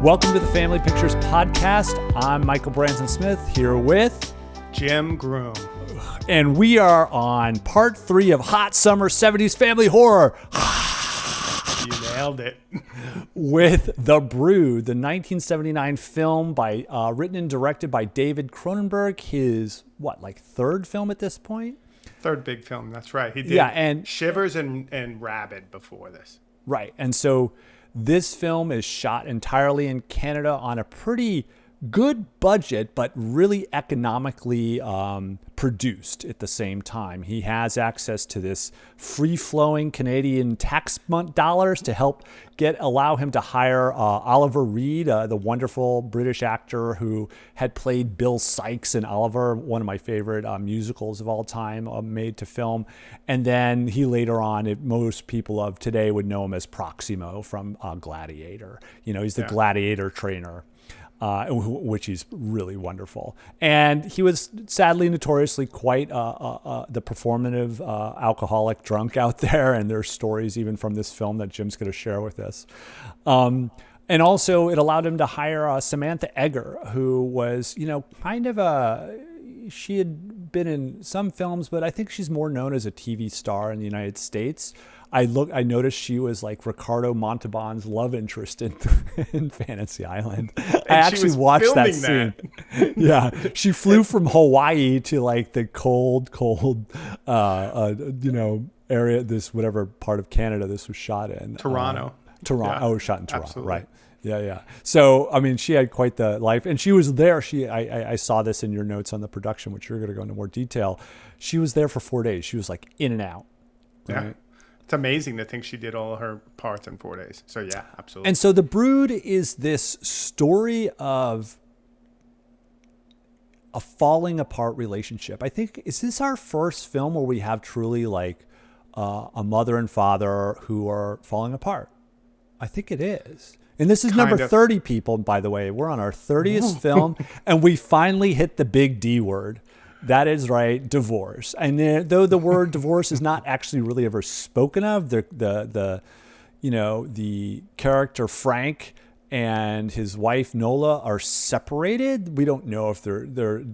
Welcome to the Family Pictures Podcast. I'm Michael Branson Smith here with Jim Groom. And we are on part 3 of Hot Summer 70s Family Horror. You nailed it. With The Brood, the 1979 film written and directed by David Cronenberg, his, third film at this point? Third big film, that's right. He did and Shivers and Rabid before this. Right, and so this film is shot entirely in Canada on a pretty good budget, but really economically produced at the same time. He has access to this free-flowing Canadian tax dollars to help allow him to hire Oliver Reed, the wonderful British actor who had played Bill Sikes in Oliver, one of my favorite musicals of all time, made to film. And then he later on, most people of today would know him as Proximo from Gladiator. You know, he's the Gladiator trainer. Which is really wonderful. And he was sadly notoriously quite the performative alcoholic drunk out there, and there's stories even from this film that Jim's going to share with us. And also it allowed him to hire Samantha Eggar, who was, she had been in some films, but I think she's more known as a TV star in the United States. I noticed she was like Ricardo Montalban's love interest in Fantasy Island. I actually watched that scene. Yeah, she flew from Hawaii to like the cold, area. This whatever part of Canada this was shot in. Toronto. Yeah. Oh, it was shot in Toronto. Absolutely. Right. Yeah. So, I mean, she had quite the life, and she was there. I saw this in your notes on the production, which you're going to go into more detail. She was there for 4 days. She was like in and out. Right? Yeah. It's amazing to think she did all her parts in 4 days. So yeah, absolutely. And so The Brood is this story of a falling apart relationship. I think, is this our first film where we have truly like a mother and father who are falling apart? I think it is. And this is number 30, people, by the way. We're on our 30th film, and we finally hit the big D word. That is right, divorce. And though the word divorce is not actually really ever spoken of, the character Frank and his wife Nola are separated. We don't know if they're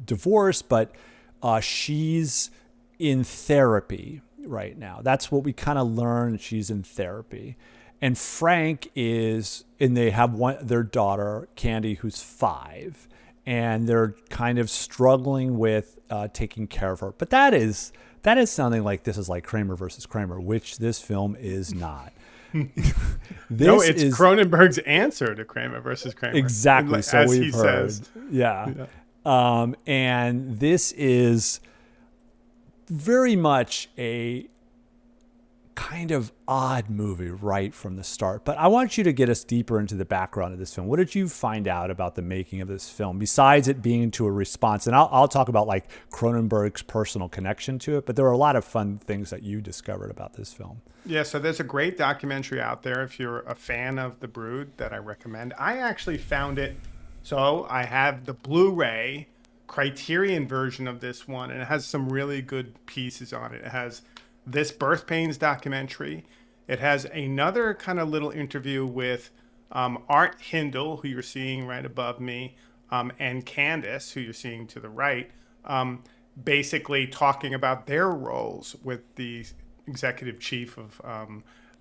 divorced, but she's in therapy right now. That's what we kind of learn. She's in therapy. And Frank and they have their daughter, Candy, who's 5. And they're kind of struggling with taking care of her. But that is sounding like this is like Kramer versus Kramer, which this film is not. No, it's Cronenberg's answer to Kramer versus Kramer. Exactly. So as we've he heard. Says. Yeah. And this is very much a kind of odd movie right from the start. But I want you to get us deeper into the background of this film. What did you find out about the making of this film, besides it being to a response? And I'll talk about like Cronenberg's personal connection to it, but there were a lot of fun things that you discovered about this film. Yeah, so there's a great documentary out there if you're a fan of The Brood that I recommend. I actually found it, so I have the Blu-ray Criterion version of this one, and it has some really good pieces on it. It has this Birth Pains documentary. It has another kind of little interview with Art Hindle, who you're seeing right above me, and Candace, who you're seeing to the right, basically talking about their roles with the executive chief of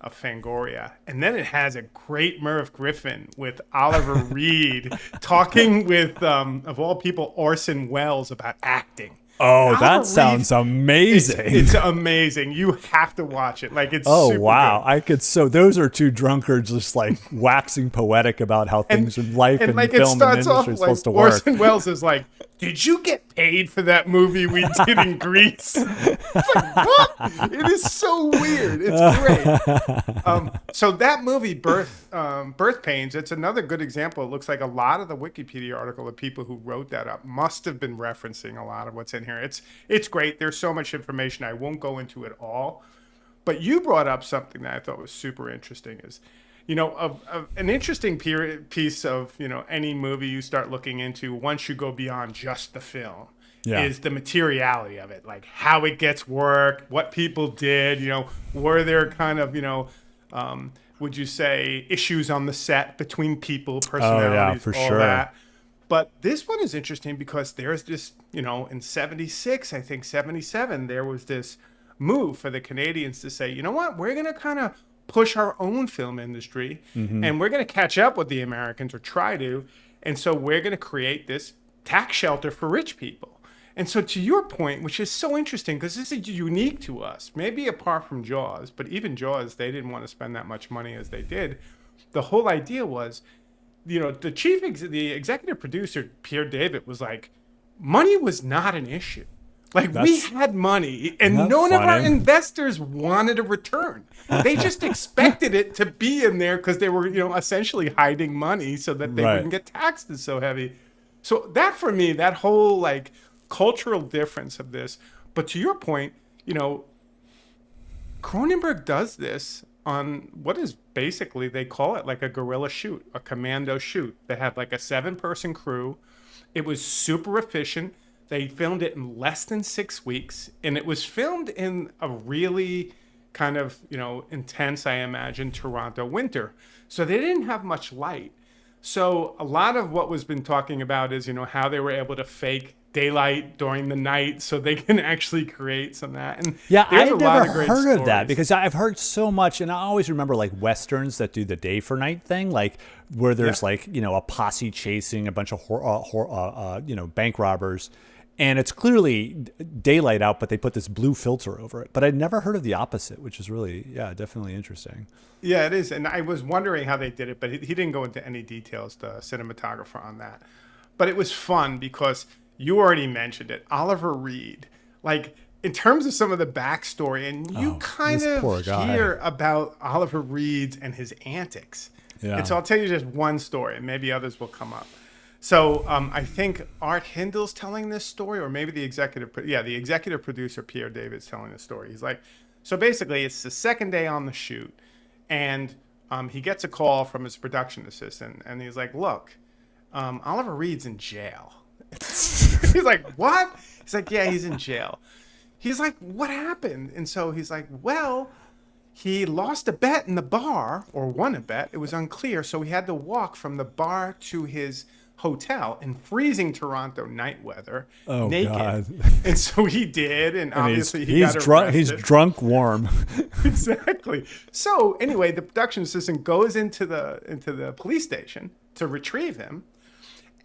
Fangoria. And then it has a great Merv Griffin with Oliver Reed talking with, of all people, Orson Welles about acting. Oh, that sounds amazing. It's amazing. You have to watch it. Like, it's super wow. good. So those are two drunkards just like waxing poetic about how things in life and like, film and industry are supposed to work. Orson Welles is like, did you get paid for that movie we did in Greece? It's like, what? It is so weird. It's great. So that movie, Birth Pains, it's another good example. It looks like a lot of the Wikipedia article of people who wrote that up must have been referencing a lot of what's in here. It's great. There's so much information. I won't go into it all. But you brought up something that I thought was super interesting is, an interesting piece of, any movie you start looking into once you go beyond just the film is the materiality of it, like how it gets work, what people did, were there kind of, would you say, issues on the set between people, Oh yeah, personalities, for all sure. that. But this one is interesting because there's this, in 76, I think 77, there was this move for the Canadians to say, you know what, we're going to kind of push our own film industry and we're going to catch up with the Americans or try to. And so we're going to create this tax shelter for rich people. And so to your point, which is so interesting because this is unique to us, maybe apart from Jaws, but even Jaws, they didn't want to spend that much money as they did. The whole idea was, the executive producer, Pierre David, was like, money was not an issue. Like, we had money, and none of our investors wanted a return. They just expected it to be in there because they were, essentially hiding money so that they wouldn't get taxed so heavy. So that, for me, that whole, like, cultural difference of this. But to your point, Cronenberg does this on what is basically, they call it like a guerrilla shoot, a commando shoot. They have like a 7-person crew. It was super efficient. They filmed it in less than 6 weeks, and it was filmed in a really kind of, intense, I imagine, Toronto winter. So they didn't have much light. So a lot of what was been talking about is, how they were able to fake daylight during the night so they can actually create some of that. And yeah, I've never heard of that because I've heard so much, and I always remember like Westerns that do the day for night thing, like where there's like, a posse chasing a bunch of bank robbers. And it's clearly daylight out, but they put this blue filter over it. But I'd never heard of the opposite, which is really, definitely interesting. Yeah, it is. And I was wondering how they did it, but he didn't go into any details, the cinematographer, on that. But it was fun because you already mentioned it. Oliver Reed, like in terms of some of the backstory, and you kind of hear about Oliver Reed and his antics. Yeah. And so I'll tell you just one story, and maybe others will come up. So I think Art Hindle's telling this story, or maybe the executive producer, Pierre David's telling the story. He's like, so basically it's the second day on the shoot, and he gets a call from his production assistant, and he's like, look, Oliver Reed's in jail. He's like, what? He's like, yeah, he's in jail. He's like, what happened? And so he's like, well, he lost a bet in the bar, or won a bet. It was unclear, so he had to walk from the bar to his hotel in freezing Toronto night weather, naked. God. And so he did, and obviously he got arrested. He's drunk warm. Exactly. So anyway, the production assistant goes into the police station to retrieve him.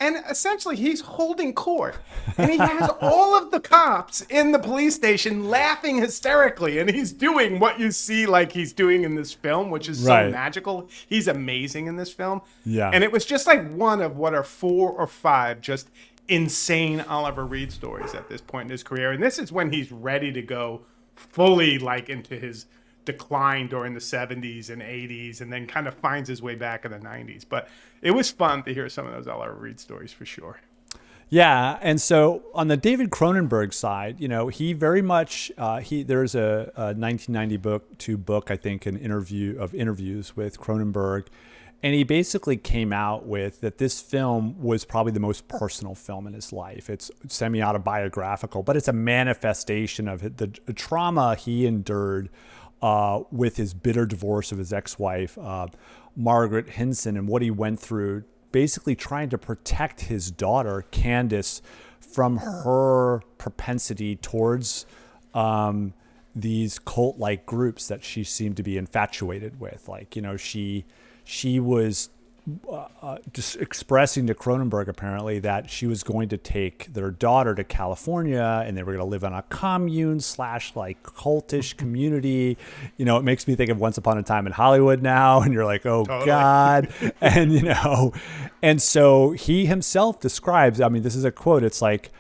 And essentially, he's holding court. And he has all of the cops in the police station laughing hysterically. And he's doing what you see like he's doing in this film, which is so magical. He's amazing in this film. Yeah. And it was just like one of what are 4 or 5 just insane Oliver Reed stories at this point in his career. And this is when he's ready to go fully like into his decline during the 70s and 80s, and then kind of finds his way back in the 90s. But it was fun to hear some of those Oliver Reed stories for sure. Yeah, and so on the David Cronenberg side, he very much there's a 1990 book, I think, an interviews with Cronenberg, and he basically came out with that this film was probably the most personal film in his life. It's semi-autobiographical, but it's a manifestation of the trauma he endured with his bitter divorce of his ex-wife, Margaret Hinson, and what he went through, basically trying to protect his daughter, Candace, from her propensity towards these cult-like groups that she seemed to be infatuated with. Like, she was just expressing to Cronenberg apparently that she was going to take their daughter to California and they were going to live in a commune / like cultish community. It makes me think of Once Upon a Time in Hollywood now, and you're like, oh totally. God. And and so he himself describes, I mean, this is a quote, it's like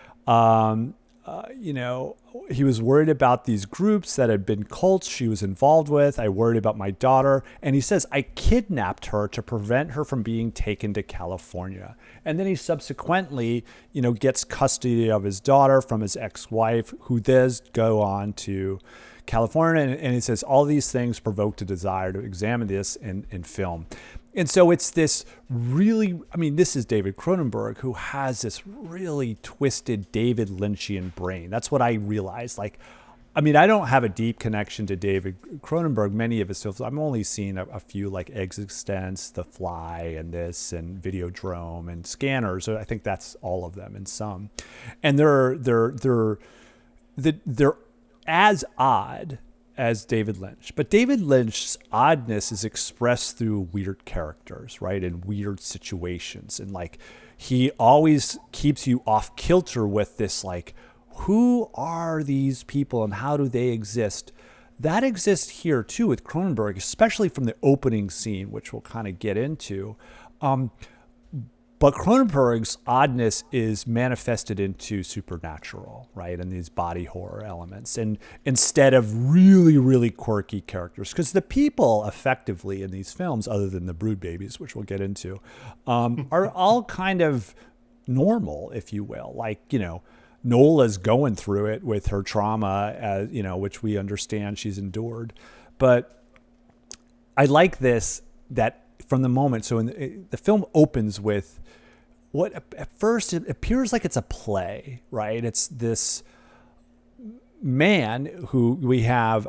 he was worried about these groups that had been cults she was involved with. I worried about my daughter. And he says, I kidnapped her to prevent her from being taken to California. And then he subsequently, gets custody of his daughter from his ex-wife, who does go on to California. And he says, all these things provoked a desire to examine this in film. And so it's this really, this is David Cronenberg, who has this really twisted David Lynchian brain. That's what I realized. Like, I mean, I don't have a deep connection to David Cronenberg. Many of his films, I've only seen a few, like Existence, The Fly, and this, and Videodrome, and Scanners. I think that's all of them, and some. And they're as odd as David Lynch. But David Lynch's oddness is expressed through weird characters, right? And weird situations. And like, he always keeps you off kilter with this, like, who are these people and how do they exist? That exists here too with Cronenberg, especially from the opening scene, which we'll kind of get into. But Cronenberg's oddness is manifested into supernatural, right? And these body horror elements. And instead of really, really quirky characters, because the people effectively in these films, other than the brood babies, which we'll get into, are all kind of normal, if you will. Like, you know, Nola's going through it with her trauma, as, you know, which we understand she's endured. But I like this, that from the moment, so the film opens with what at first it appears like it's a play, right? It's this man who we have,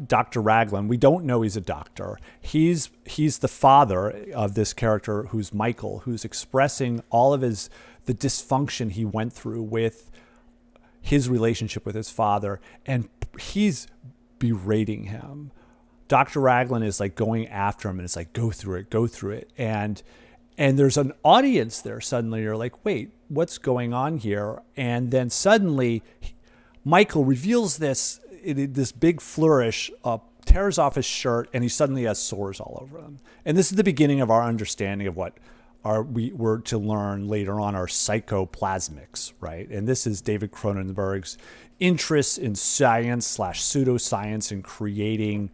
Dr. Raglan. We don't know he's a doctor. He's the father of this character who's Michael, who's expressing all of the dysfunction he went through with his relationship with his father, and he's berating him. Dr. Raglan is like going after him, and it's like, go through it. And there's an audience there. Suddenly you're like, wait, what's going on here? And then suddenly Michael reveals this big flourish, tears off his shirt, and he suddenly has sores all over him. And this is the beginning of our understanding of what we were to learn later on are psychoplasmics, right? And this is David Cronenberg's interest in science / pseudoscience and creating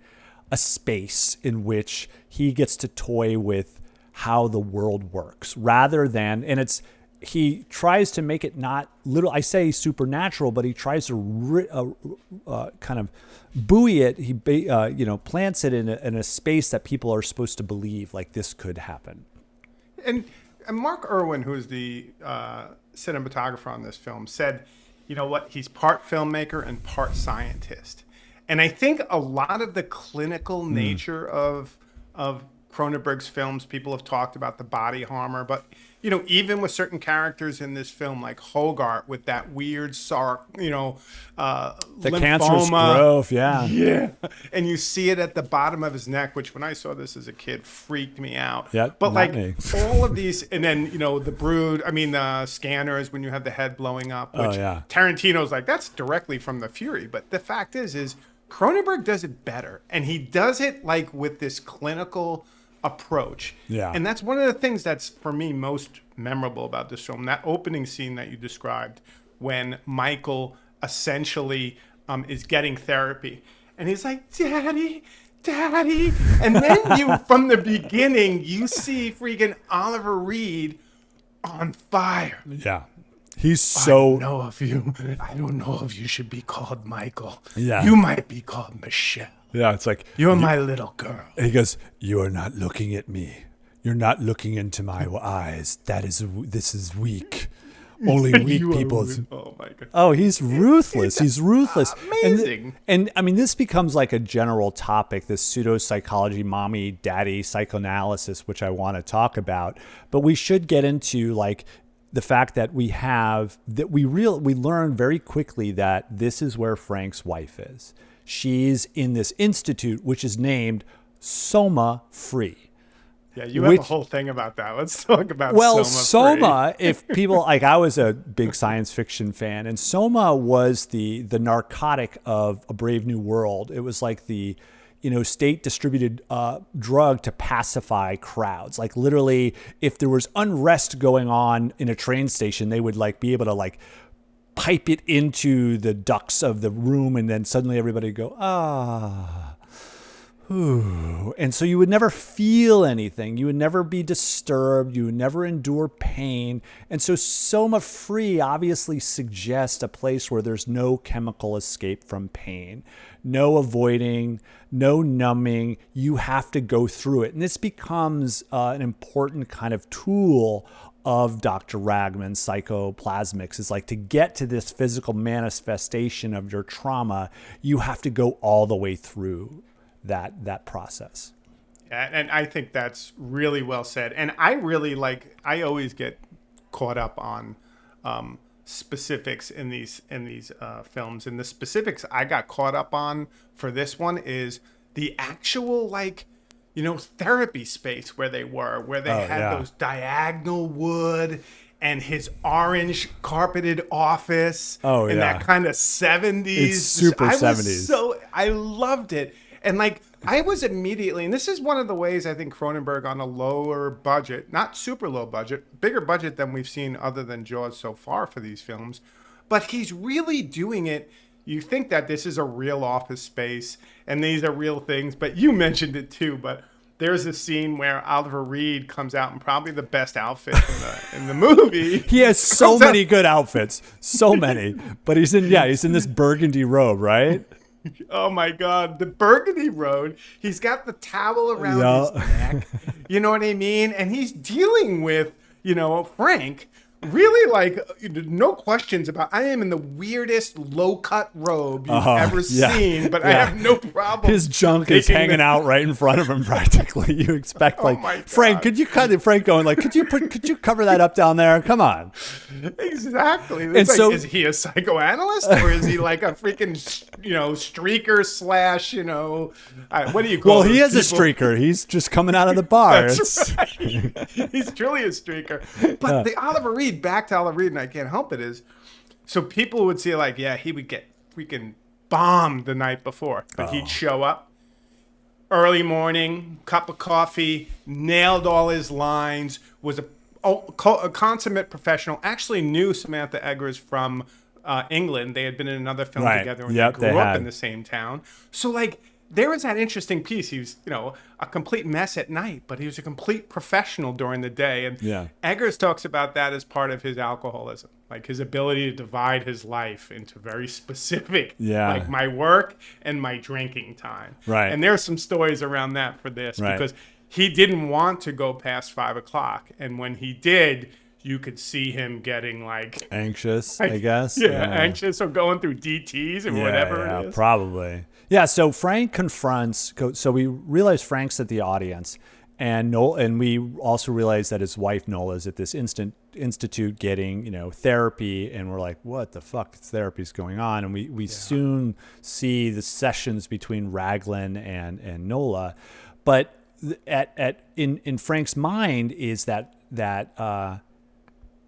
a space in which he gets to toy with how the world works rather than, and he tries to make it not I say supernatural, but he tries to kind of buoy it. He plants it in a space that people are supposed to believe like this could happen. And Mark Irwin, who's the cinematographer on this film, said, you know what, he's part filmmaker and part scientist. And I think a lot of the clinical nature of Cronenberg's films, people have talked about the body horror, but, you know, even with certain characters in this film, like Hogarth with that weird the lymphoma, cancerous growth, yeah, and you see it at the bottom of his neck, which when I saw this as a kid freaked me out. Yeah, but like all of these, and then the Scanners when you have the head blowing up, which Tarantino's like, that's directly from The Fury. But the fact is Cronenberg does it better, and he does it like with this clinical approach. Yeah. And that's one of the things that's for me most memorable about this film, that opening scene that you described when Michael essentially is getting therapy and he's like, Daddy. And then you, from the beginning, you see freaking Oliver Reed on fire. Yeah. He's so... I don't know if you should be called Michael. Yeah. You might be called Michelle. Yeah, it's like... You're my little girl. He goes, you are not looking at me. You're not looking into my eyes. This is weak. Only weak people... Oh, my God. Oh, he's ruthless. He's ruthless. Amazing. And I mean, this becomes like a general topic, this pseudo-psychology, mommy, daddy, psychoanalysis, which I want to talk about. But we should get into like the fact that we learn very quickly that this is where Frank's wife is. She's in this institute, which is named Soma Free. Yeah, you have a whole thing about that. Let's talk about Soma. If people like, I was a big science fiction fan, and Soma was the narcotic of A Brave New World. It was like the, state distributed drug to pacify crowds. Like literally, if there was unrest going on in a train station, they would like be able to like pipe it into the ducts of the room, and then suddenly everybody would go, ah. Ooh. And so you would never feel anything. You would never be disturbed. You would never endure pain. And so Soma Free obviously suggests a place where there's no chemical escape from pain, no avoiding, no numbing. You have to go through it. And this becomes an important kind of tool of Dr. Ragman's psychoplasmics is like, to get to this physical manifestation of your trauma, you have to go all the way through that process. Yeah, and I think that's really well said. And I really I always get caught up on specifics in these films. And the specifics I got caught up on for this one is the actual therapy space where they had those diagonal wood and his orange carpeted office in that kind of 70s. It's super 70s. I loved it. And I was immediately, and this is one of the ways I think Cronenberg on a lower budget, not super low budget, bigger budget than we've seen other than Jaws so far for these films, but he's really doing it. You think that this is a real office space and these are real things, but you mentioned it too. But there's a scene where Oliver Reed comes out in probably the best outfit in the movie. He has so many good outfits, so many. But he's in this burgundy robe, right? Oh my God, the burgundy robe. He's got the towel around his neck. You know what I mean? And he's dealing with, Frank. Really, no questions about. I am in the weirdest low-cut robe you've ever seen, but I have no problem. His junk is hanging out right in front of him, practically. You expect, Frank, could you cut it? Frank going, could you cover that up down there? Come on. Exactly. It's is he a psychoanalyst or is he a freaking, streaker slash, what do you call? Well, he is a streaker. He's just coming out of the bar. That's right. He's truly a streaker. But the Oliver Reed. Back to Oliver Reed, and I can't help it, is so people would see he would get freaking bombed the night before, but he'd show up early morning, cup of coffee, nailed all his lines, was a consummate professional, actually knew Samantha Eggers from England. They had been in another film together and they grew up in the same town. So there was that interesting piece. He was, a complete mess at night, but he was a complete professional during the day. And Eggers talks about that as part of his alcoholism, his ability to divide his life into very specific, my work and my drinking time. Right. And there are some stories around that for this because he didn't want to go past 5 o'clock. And when he did, you could see him getting anxious, I guess. Anxious or going through DTs or whatever it is. Probably. Yeah, so Frank confronts. So we realize Frank's at the audience, and we also realize that his wife Nola is at this institute getting therapy, and we're like, what the fuck therapy is going on? And we soon see the sessions between Raglan and Nola, but in Frank's mind is that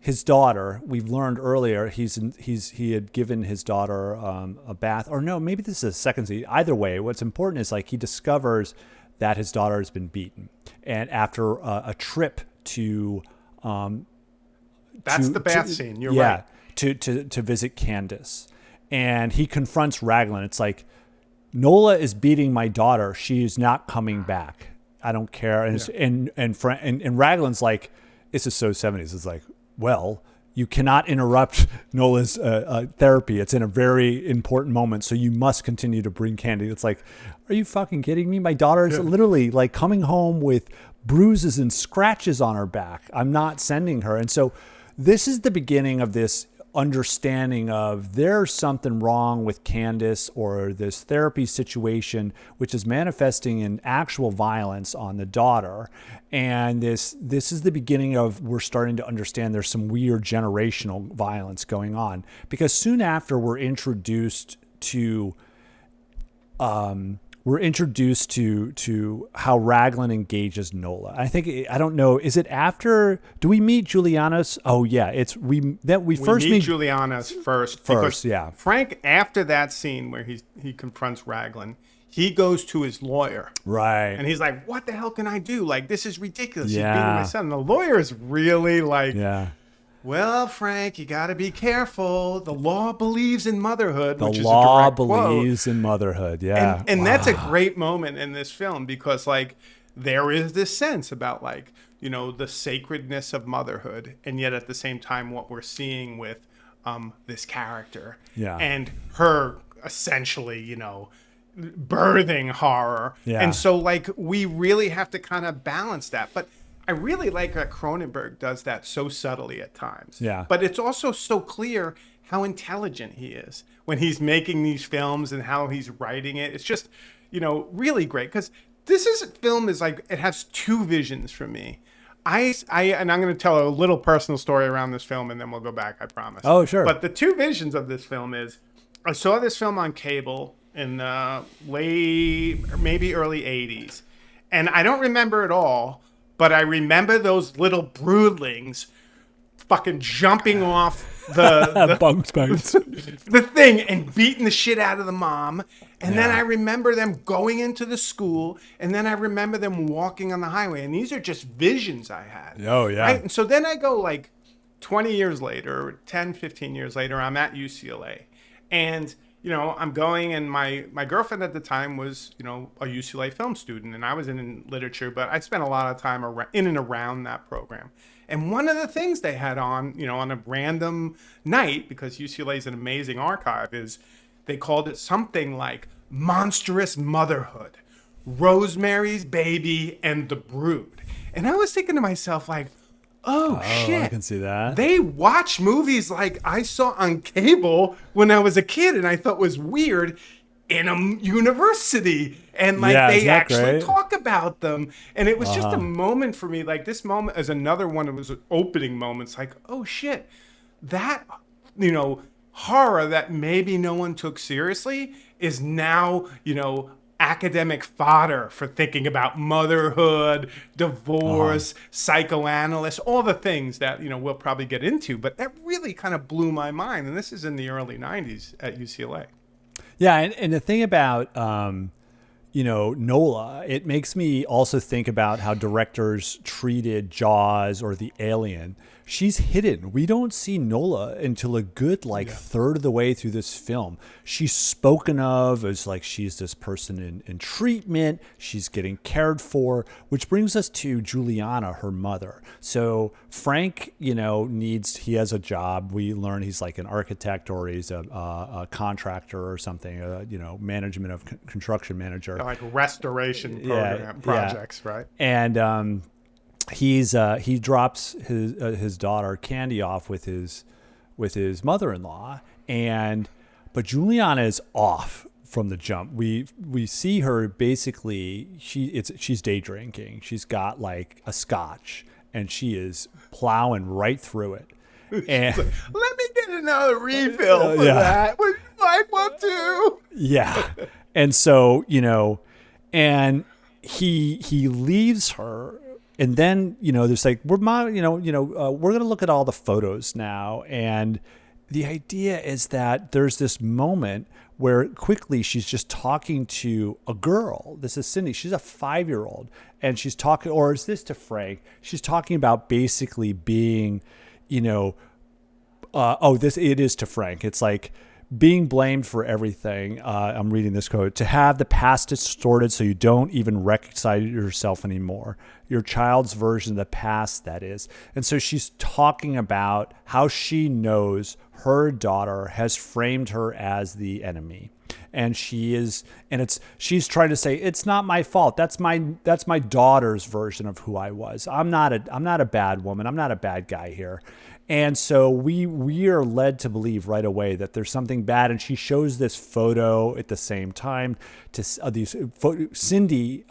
his daughter, we've learned earlier, he had given his daughter a bath, or no, maybe this is a second scene. Either way, what's important is he discovers that his daughter has been beaten, and after a trip to that's the bath scene. You're right. To visit Candace, and he confronts Raglan. It's Nola is beating my daughter. She is not coming back. I don't care. And Raglan's this is so 70s. It's well, you cannot interrupt Nola's therapy. It's in a very important moment, so you must continue to bring candy. It's are you fucking kidding me? My daughter is literally coming home with bruises and scratches on her back. I'm not sending her. And so this is the beginning of this understanding of there's something wrong with Candace or this therapy situation, which is manifesting in actual violence on the daughter. And this is the beginning of, we're starting to understand there's some weird generational violence going on, because soon after we're introduced to how Raglan engages Nola. I don't know. Is it after? Do we meet Juliana's? Oh yeah, we first meet Juliana's first. Frank, after that scene where he confronts Raglan, he goes to his lawyer. Right. And he's like, "What the hell can I do? This is ridiculous. He's beating my son." And the lawyer is really well, Frank, you got to be careful. The law believes in motherhood, which is a direct quote. The law believes in motherhood, yeah. And that's a great moment in this film because, there is this sense about, the sacredness of motherhood, and yet at the same time what we're seeing with this character and her essentially, birthing horror. Yeah. And so, we really have to kind of balance that. But I really like that Cronenberg does that so subtly at times. Yeah. But it's also so clear how intelligent he is when he's making these films and how he's writing it. It's just, really great. Because film is like, it has two visions for me. And I'm going to tell a little personal story around this film, and then we'll go back, I promise. Oh, sure. But the two visions of this film is, I saw this film on cable in the late, or maybe early 80s. And I don't remember it all, but I remember those little broodlings fucking jumping off the bunk beds. the thing and beating the shit out of the mom. And then I remember them going into the school, and then I remember them walking on the highway. And these are just visions I had. Oh, yeah. Right? And so then I go like 20 years later, 10, 15 years later, I'm at UCLA. And, I'm going, and my girlfriend at the time was, a UCLA film student, and I was in literature, but I spent a lot of time in and around that program. And one of the things they had on, on a random night, because UCLA is an amazing archive, is they called it something like Monstrous Motherhood, Rosemary's Baby, and The Brood. And I was thinking to myself, like, oh shit. I can see that. They watch movies like I saw on cable when I was a kid, and I thought was weird, in a university, and like they actually talk about them. And it was just a moment for me. Like, this moment is another one of those opening moments, like, oh shit, that, horror that maybe no one took seriously is now, academic fodder for thinking about motherhood, divorce, psychoanalysts, all the things that, we'll probably get into. But that really kind of blew my mind. And this is in the early 90s at UCLA. Yeah, and the thing about, Nola, it makes me also think about how directors treated Jaws or The Alien. She's hidden. We don't see Nola until a good third of the way through this film. She's spoken of as like she's this person in treatment. She's getting cared for, which brings us to Juliana, her mother. So Frank, he has a job. We learn he's like an architect, or he's a contractor or something, management of construction manager. Like restoration projects, right? And he drops his daughter Candy off with his mother-in-law, but Juliana is off from the jump. We see her basically she's day drinking. She's got like a scotch, and she is plowing right through it. And like, let me get another refill for that. Would you like one too? Yeah. And so, and he leaves her. And then, there's like, we're going to look at all the photos now. And the idea is that there's this moment where quickly she's just talking to a girl. This is Cindy. She's a 5-year-old. And she's talking, or is this to Frank? She's talking about basically being, it is to Frank. It's like being blamed for everything. I'm reading this quote: to have the past distorted so you don't even recognize yourself anymore. Your child's version of the past, that is. And so she's talking about how she knows her daughter has framed her as the enemy. And she's trying to say, it's not my fault. That's my daughter's version of who I was. I'm not a bad woman. I'm not a bad guy here. And so we are led to believe right away that there's something bad. And she shows this photo at the same time to Cindy.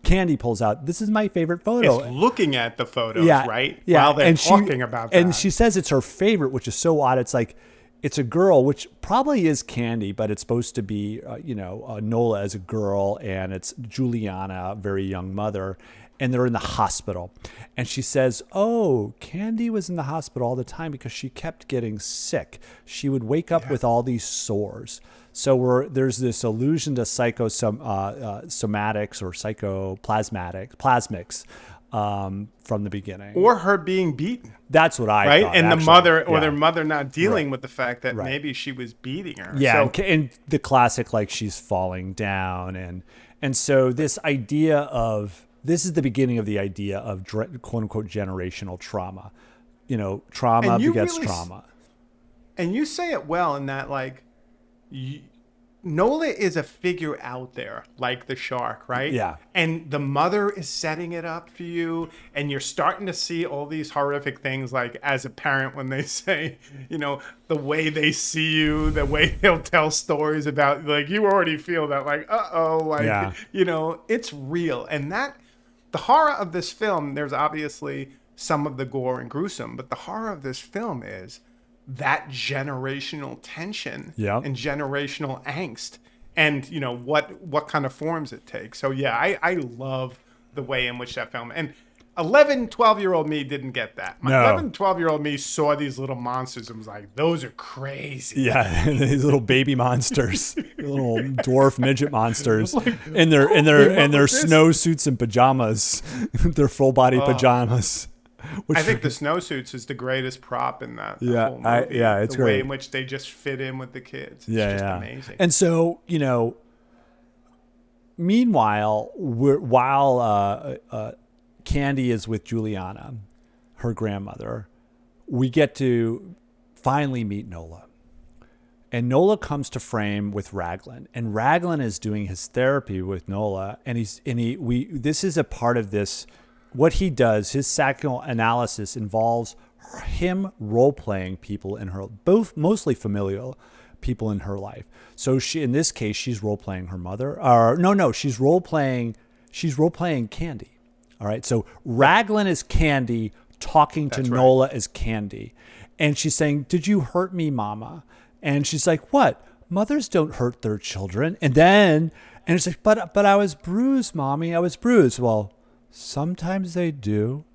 Candy pulls out, this is my favorite photo. It's looking at the photos, right? Yeah. While they're talking about that. And she says it's her favorite, which is so odd. It's like, it's a girl, which probably is Candy, but it's supposed to be, Nola as a girl, and it's Juliana, a very young mother, and they're in the hospital. And she says, oh, Candy was in the hospital all the time because she kept getting sick. She would wake up with all these sores. So there's this allusion to psychosomatics or psychoplasmics from the beginning. Or her being beaten. That's what I thought. And actually. the mother or their mother not dealing with the fact that maybe she was beating her. Yeah, so, and the classic, like, she's falling down. And so this idea of, this is the beginning of the idea of quote unquote generational trauma. Trauma begets trauma. And you say it well in that, like, Nola is a figure out there, like the shark, right? Yeah. And the mother is setting it up for you, and you're starting to see all these horrific things, like as a parent, when they say, the way they see you, the way they'll tell stories about, like, you already feel that, like, Yeah. it's real. And the horror of this film, there's obviously some of the gore and gruesome, but the horror of this film is that generational tension and generational angst, and what kind of forms it takes. So yeah, I love the way in which that film, and 11, 12-year-old me didn't get that. My 11, 12-year-old me saw these little monsters and was like, those are crazy. Yeah, these little baby monsters, little dwarf midget monsters, in their snowsuits and pajamas, their full body pajamas. I think the snowsuits is the greatest prop in that whole movie. It's the great. way in which they just fit in with the kids. It's just amazing. And so, meanwhile, while Candy is with Juliana, her grandmother, we get to finally meet Nola. And Nola comes to frame with Raglan, and Raglan is doing his therapy with Nola, and this is a part of this. What he does, his psychoanalysis involves him role-playing people in her, both mostly familial people in her life. So in this case, she's role-playing her mother. She's role-playing Candy. All right. So Raglan is Candy talking to Nola as Candy. And she's saying, "Did you hurt me, Mama?" And she's like, "What? Mothers don't hurt their children." And it's like, but I was bruised, Mommy. I was bruised. Well, sometimes they do.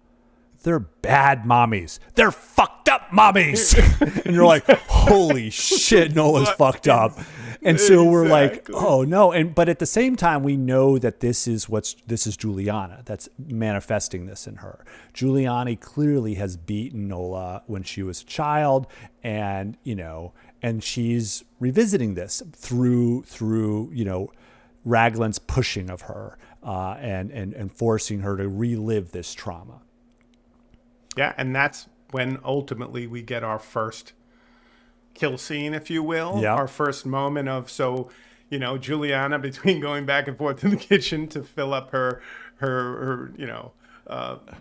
They're bad mommies. They're fucked up mommies. And you're like, holy shit, Nola's fucked up. And so we're like, oh no. But at the same time, we know that this is Juliana that's manifesting this in her. Juliana clearly has beaten Nola when she was a child, and she's revisiting this through Raglan's pushing of her. And forcing her to relive this trauma. Yeah, and that's when ultimately we get our first kill scene, if you will. Yeah. Our first moment of, Juliana, between going back and forth in the kitchen to fill up her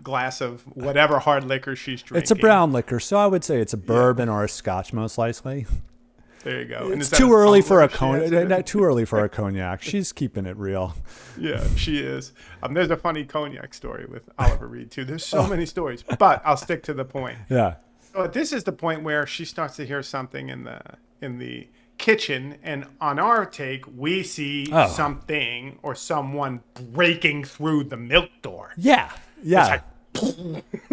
glass of whatever hard liquor she's drinking. It's a brown liquor, so I would say it's a bourbon or a scotch, most likely. There you go. It's too early for a cognac. Not too early for a cognac. She's keeping it real. Yeah, she is. There's a funny cognac story with Oliver Reed too. There's so many stories, but I'll stick to the point. Yeah. So this is the point where she starts to hear something in the kitchen, and on our take, we see something or someone breaking through the milk door. Yeah. Yeah. It's like,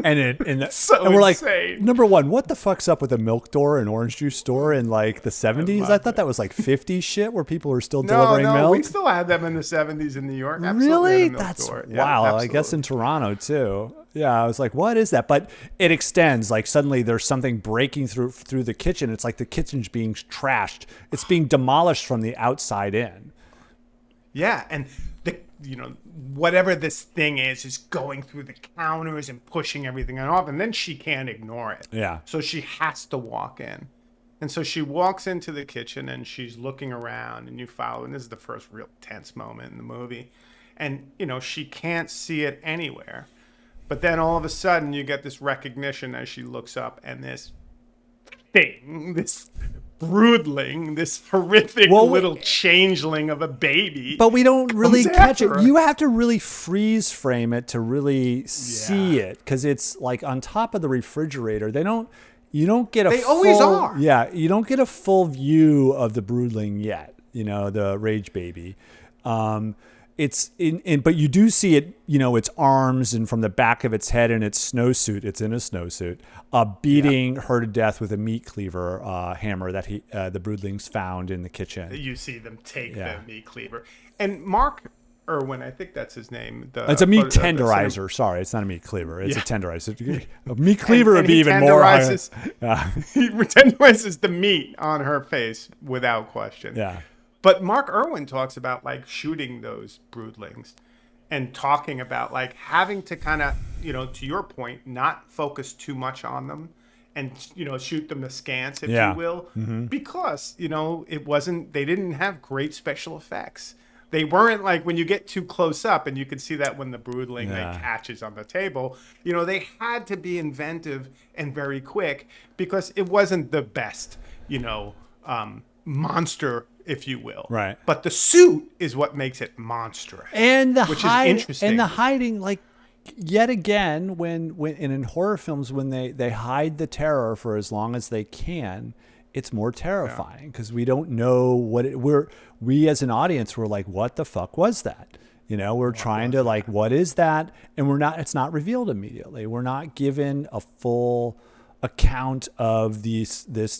and we're insane. Like, number one, what the fuck's up with a milk door and orange juice store in like the 70s? I thought that was like 50s shit where people were still delivering milk. We still had them in the 70s in New York. Really? That's store. wow. Yeah, I guess in Toronto too. Yeah, I was like, what is that? But it extends. Like suddenly there's something breaking through the kitchen. It's like the kitchen's being trashed. It's being demolished from the outside in. Yeah, and whatever this thing is going through the counters and pushing everything off, and then she can't ignore it. Yeah. So she has to walk in. And so she walks into the kitchen and she's looking around, and you follow, and this is the first real tense moment in the movie. And, she can't see it anywhere. But then all of a sudden you get this recognition as she looks up, and this thing, this broodling, this horrific little changeling of a baby. But we don't really catch it. You have to really freeze frame it to really see it, because it's like on top of the refrigerator. You don't get a They always are. Yeah, you don't get a full view of the broodling yet, the rage baby. It's but you do see it, its arms and from the back of its head and its snowsuit. It's in a snowsuit, beating her to death with a meat cleaver hammer that the broodlings found in the kitchen. You see them take the meat cleaver. And Mark Irwin, I think that's his name. It's a meat tenderizer. Sorry, it's not a meat cleaver. It's a tenderizer. A meat cleaver would be even more. He tenderizes the meat on her face without question. Yeah. But Mark Irwin talks about like shooting those broodlings and talking about like having to kind of, to your point, not focus too much on them and shoot them askance, if Yeah. you will, because they didn't have great special effects. They weren't like when you get too close up, and you can see that when the broodling catches on the table. They had to be inventive and very quick because it wasn't the best, monster, if you will. Right. But the suit is what makes it monstrous, And which is interesting. And the hiding, like, yet again, when in horror films, when they hide the terror for as long as they can, it's more terrifying because we don't know what we as an audience, we're like, what the fuck was that? We're trying to like, what is that? And it's not revealed immediately. We're not given a full account of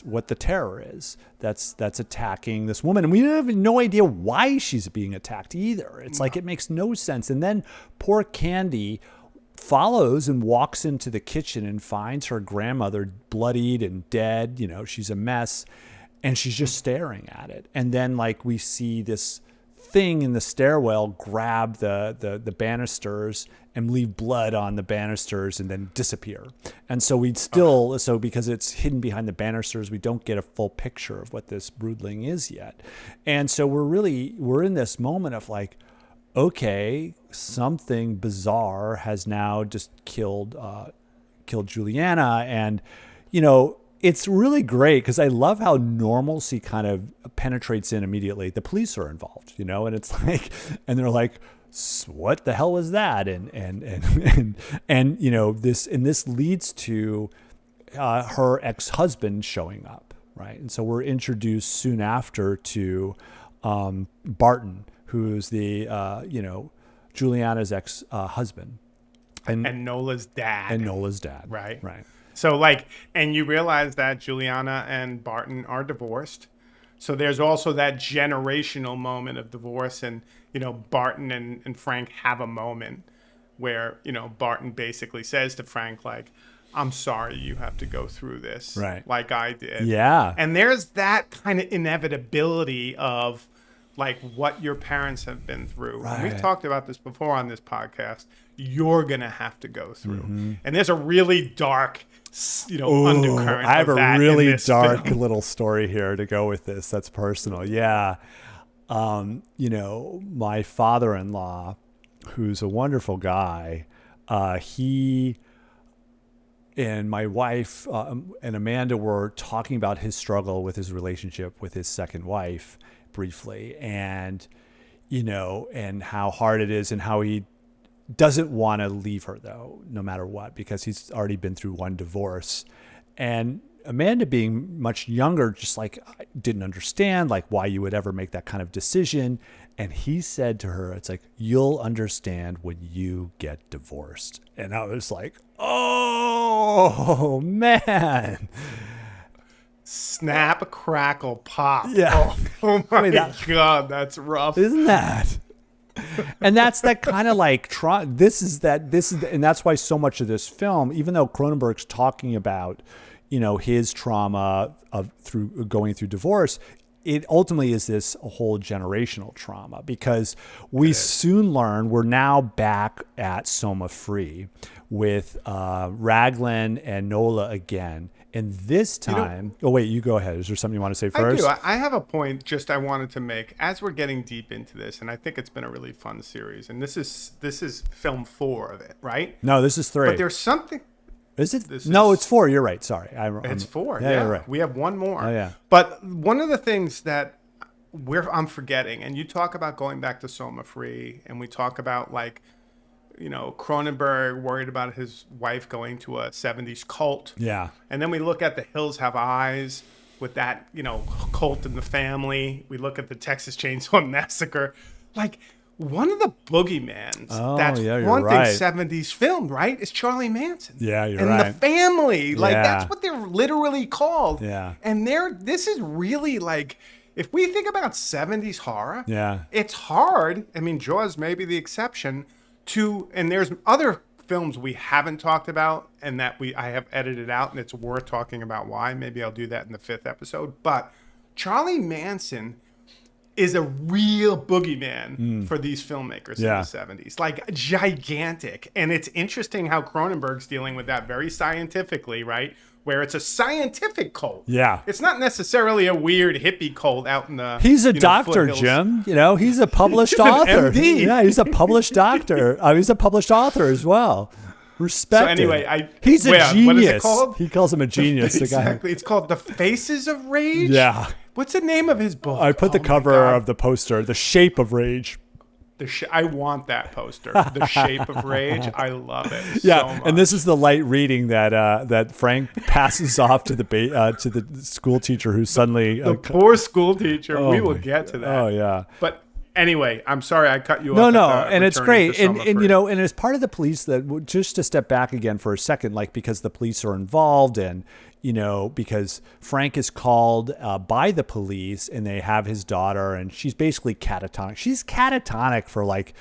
what the terror is that's attacking this woman, and we have no idea why she's being attacked either. It's like it makes no sense. And then poor Candy follows and walks into the kitchen and finds her grandmother bloodied and dead. She's a mess, and she's just staring at it. And then like we see this thing in the stairwell grab the banisters and leave blood on the banisters and then disappear. And so because it's hidden behind the banisters, we don't get a full picture of what this broodling is yet. And so we're in this moment of like, okay, something bizarre has now just killed Juliana. And, it's really great because I love how normalcy kind of penetrates in immediately. The police are involved, and it's like, and they're like, what the hell was that? And this leads to her ex-husband showing up, right? And so we're introduced soon after to Barton, who's the Juliana's ex-husband, and Nola's dad. Right. So and you realize that Juliana and Barton are divorced. So there's also that generational moment of divorce, and Barton and Frank have a moment where Barton basically says to Frank, like, I'm sorry you have to go through this, right, like I did. Yeah. And there's that kind of inevitability of like what your parents have been through. Right. We've talked about this before on this podcast. You're gonna have to go through, and there's a really dark, undercurrent. I have of a that really in this dark film. little story here to go with this. That's personal. Yeah. My father-in-law, who's a wonderful guy, he and my wife and Amanda were talking about his struggle with his relationship with his second wife briefly, and and how hard it is, and how he doesn't want to leave her though, no matter what, because he's already been through one divorce. And Amanda, being much younger, just like didn't understand like why you would ever make that kind of decision. And he said to her, it's like, you'll understand when you get divorced. And I was like, oh man. Snap, crackle, pop. Yeah. Oh my God, that's rough. Isn't that? And that's that kind of like and that's why so much of this film, even though Cronenberg's talking about, his trauma through going through divorce, it ultimately is this whole generational trauma, because we soon learn we're now back at Soma Free with Raglan and Nola again. And this time, you go ahead. Is there something you want to say first? I do. I have a point I wanted to make as we're getting deep into this, and I think it's been a really fun series. And this is film 4 of it, right? No, this is 3. But there's something. Is it? It's 4. You're right. Sorry. It's 4. Yeah, you're right. We have one more. Oh, yeah. But one of the things that I'm forgetting, and you talk about going back to Soma Free, and we talk about like, Cronenberg worried about his wife going to a 70s cult. Yeah. And then we look at The Hills Have Eyes with that, cult in the family. We look at the Texas Chainsaw Massacre. Like, one of the boogeymans that's haunting 70s film, right, is Charlie Manson. Yeah, you're right. And the family. Like, that's what they're literally called. Yeah. And this is really like, if we think about 70s horror, it's hard. I mean, Jaws may be the exception. And there's other films we haven't talked about and that I have edited out, and it's worth talking about why. Maybe I'll do that in the 5th episode. But Charlie Manson is a real boogeyman for these filmmakers in the 70s. Like, gigantic. And it's interesting how Cronenberg's dealing with that very scientifically, right? where it's a scientific cold. Yeah. It's not necessarily a weird hippie cold out in the He's a doctor, foothills. Jim. He's a published He's an author. MD. Yeah, he's a published doctor. He's a published author as well. Respected. So anyway, he's a genius. What is it called? He calls him a genius. Exactly. It's called The Faces of Rage. Yeah. What's the name of his book? I put the cover of the poster, The Shape of Rage. I want that poster. The Shape of Rage. I love it. Yeah, so much. and this is the light reading that Frank passes off to the school teacher who suddenly the poor school teacher. We will get to that. Oh yeah. But anyway, I'm sorry I cut you off. No, and it's great. And and as part of the police, that just to step back again for a second, like because the police are involved and because Frank is called by the police and they have his daughter and she's basically catatonic. She's catatonic for like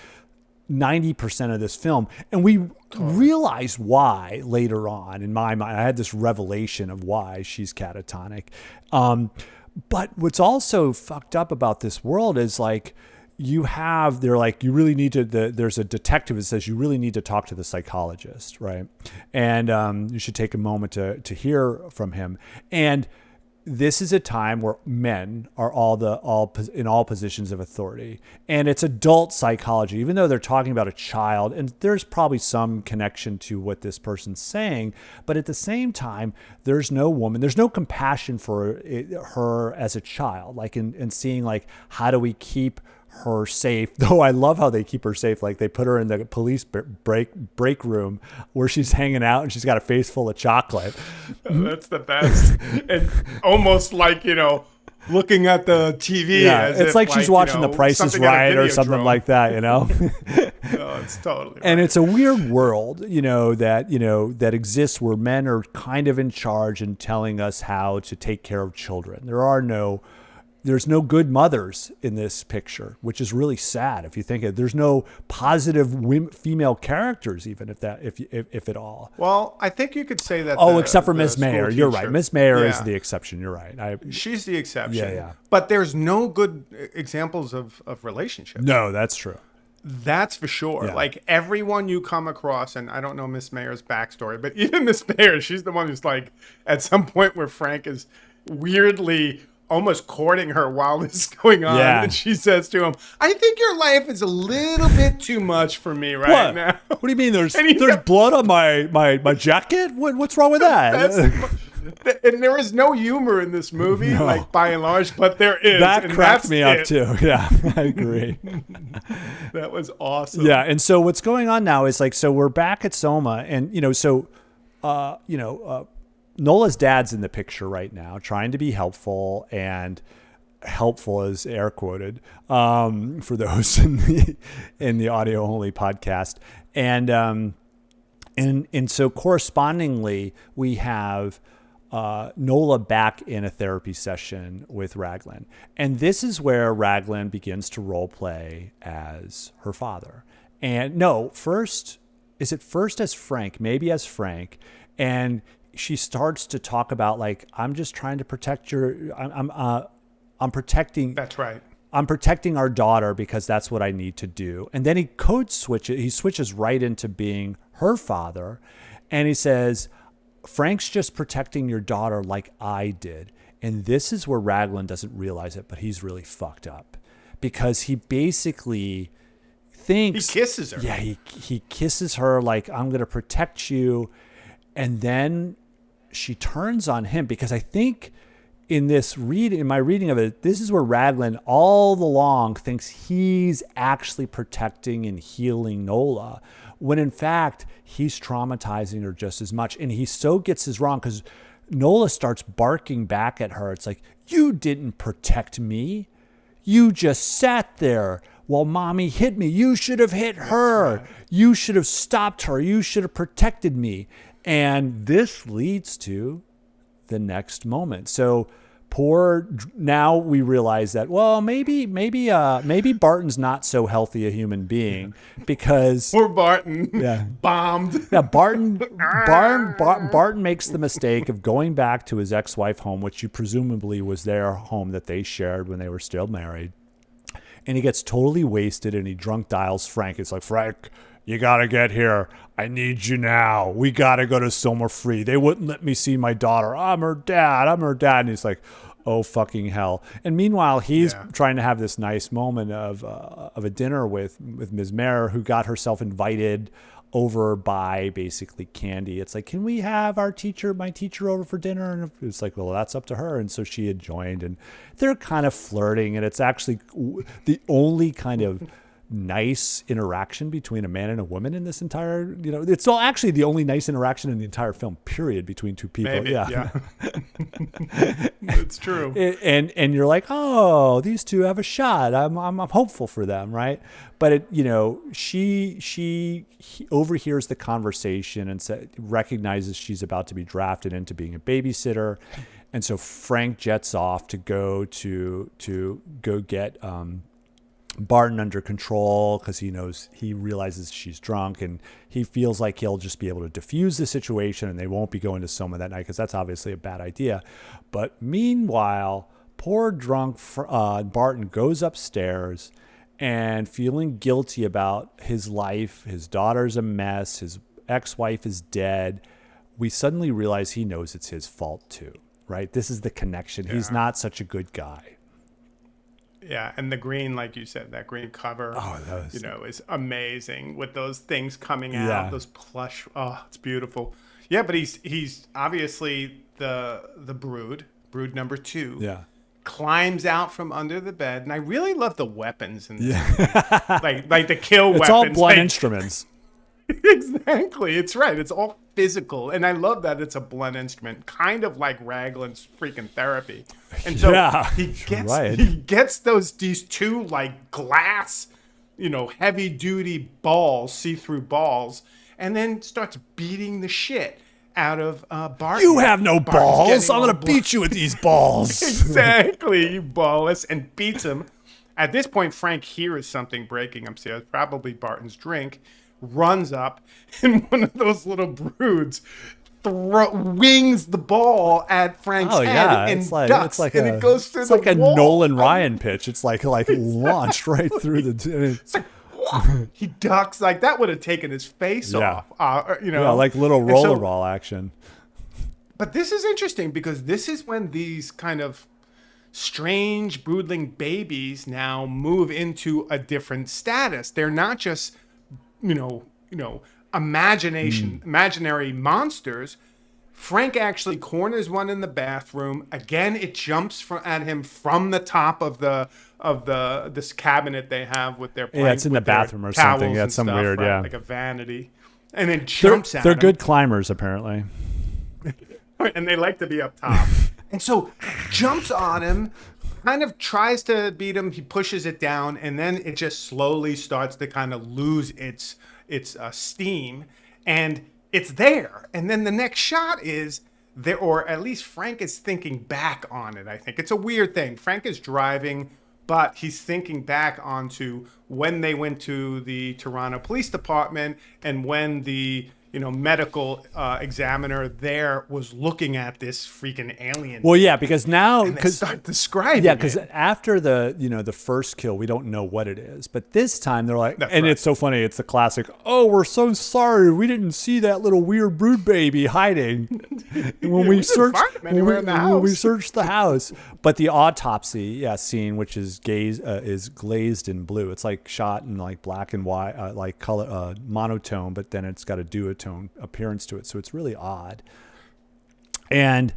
90% of this film. And we realize why later on in my mind. I had this revelation of why she's catatonic. But what's also fucked up about this world is like, you really need to, there's a detective that says you really need to talk to the psychologist, right? And you should take a moment to hear from him. And this is a time where men are in all positions of authority. And it's adult psychology, even though they're talking about a child, and there's probably some connection to what this person's saying, but at the same time, there's no compassion for her as a child, like in seeing like, how do we keep her safe? Though I love how they keep her safe. Like they put her in the police break room where she's hanging out and she's got a face full of chocolate. Oh, that's the best. And almost like, looking at the TV. Yeah, it's like she's watching The Price is Right or something like that, No, it's totally right. And it's a weird world, that exists where men are kind of in charge and telling us how to take care of children. There's no good mothers in this picture, which is really sad if you think it. There's no positive female characters, even if at all. Well, I think you could say that. Except for Miss Mayer. You're right. Miss Mayer is the exception. You're right. She's the exception. Yeah. But there's no good examples of relationships. No, that's true. That's for sure. Yeah. Like everyone you come across, and I don't know Miss Mayer's backstory, but even Miss Mayer, she's the one who's like, at some point where Frank is weirdly almost courting her while this is going on. Yeah. And she says to him, I think your life is a little bit too much for me right now. What do you mean there's blood on my jacket? What's wrong with that? And there is no humor in this movie, like by and large, but there is. That cracked me up too. Yeah, I agree. That was awesome. Yeah, and so what's going on now is like, so we're back at Soma, and Nola's dad's in the picture right now, trying to be helpful, and helpful is air quoted for those in the audio only podcast, and so correspondingly we have Nola back in a therapy session with Raglan, and this is where Raglan begins to role play as her father, and first as Frank, maybe as Frank, and she starts to talk about like, I'm just trying to protect I'm protecting. That's right. I'm protecting our daughter because that's what I need to do. And then he switches right into being her father. And he says, Frank's just protecting your daughter like I did. And this is where Raglan doesn't realize it, but he's really fucked up because he basically thinks he kisses her. Yeah. He kisses her like, I'm going to protect you. And then she turns on him because I think in my reading of it, this is where Raglan all along thinks he's actually protecting and healing Nola, when in fact he's traumatizing her just as much. And he so gets this wrong because Nola starts barking back at her. It's like, you didn't protect me. You just sat there while mommy hit me. You should have hit her. You should have stopped her. You should have protected me. And this leads to the next moment. So now we realize that, well, maybe Barton's not so healthy a human being because poor Barton bombed. Yeah, Barton makes the mistake of going back to his ex-wife home, which presumably was their home that they shared when they were still married. And he gets totally wasted and he drunk dials Frank. It's like, Frank, you got to get here. I need you now. We got to go to Silmer Free. They wouldn't let me see my daughter. I'm her dad. And he's like, oh, fucking hell. And meanwhile, he's trying to have this nice moment of a dinner with Ms. Mayer, who got herself invited over by basically Candy. It's like, can we have my teacher over for dinner? And it's like, well, that's up to her. And so she had joined, and they're kind of flirting. And it's actually the only kind of nice interaction between a man and a woman in this entire, it's all actually the only nice interaction in the entire film, period, between two people. Maybe, yeah. It's true. And you're like, oh, these two have a shot. I'm hopeful for them, right? But she overhears the conversation and recognizes she's about to be drafted into being a babysitter, and so Frank jets off to go get Barton under control, because he realizes she's drunk, and he feels like he'll just be able to diffuse the situation and they won't be going to Soma that night, because that's obviously a bad idea. But meanwhile, poor drunk Barton goes upstairs, and feeling guilty about his life, his daughter's a mess, his ex-wife is dead, we suddenly realize he knows it's his fault too, right? This is the connection. Yeah. He's not such a good guy. Yeah, and the green, like you said, that green cover, is amazing with those things coming out, those plush. Oh, it's beautiful. Yeah, but he's obviously the brood number 2. Yeah, climbs out from under the bed, and I really love the weapons in this movie. like the kill weapons. It's all blunt instruments. Exactly, it's right. It's all physical, and I love that it's a blunt instrument, kind of like Raglan's freaking therapy. And so he gets these two like glass, heavy duty balls, see-through balls, and then starts beating the shit out of Bart. You have no balls. I'm gonna beat you with these balls. Exactly, you ballless, and beats him. At this point, Frank hears something breaking upstairs, probably Barton's drink. Runs up, and one of those little broods wings the ball at Frank's head and ducks, and it goes through the wall. It's like a Nolan Ryan pitch. It's like launched right through the. It's like, he ducks. Like that would have taken his face off. Like little rollerball action. But this is interesting, because this is when these kind of strange broodling babies now move into a different status. They're not just imaginary monsters. Frank actually corners one in the bathroom. Again, it jumps at him from the top of this cabinet they have with their it's in the bathroom or something. Yeah, it's some weird, like a vanity, and then jumps at him. They're good climbers, apparently, and they like to be up top. And so jumps on him. Kind of tries to beat him. He pushes it down, and then it just slowly starts to kind of lose its steam, and it's there. And then the next shot is there, or at least Frank is thinking back on it. I think it's a weird thing. Frank is driving, but he's thinking back onto when they went to the Toronto Police Department, and when the medical examiner there was looking at this freaking alien. Well, yeah, because now they start describing. Yeah, because after the first kill, we don't know what it is, but this time they're like, it's so funny. It's the classic. Oh, we're so sorry, we didn't see that little weird brood baby hiding when we searched the house. But the autopsy scene, which is glazed in blue. It's like shot in like black and white, like color monotone, but then it's got a duotone appearance to it, so it's really odd. And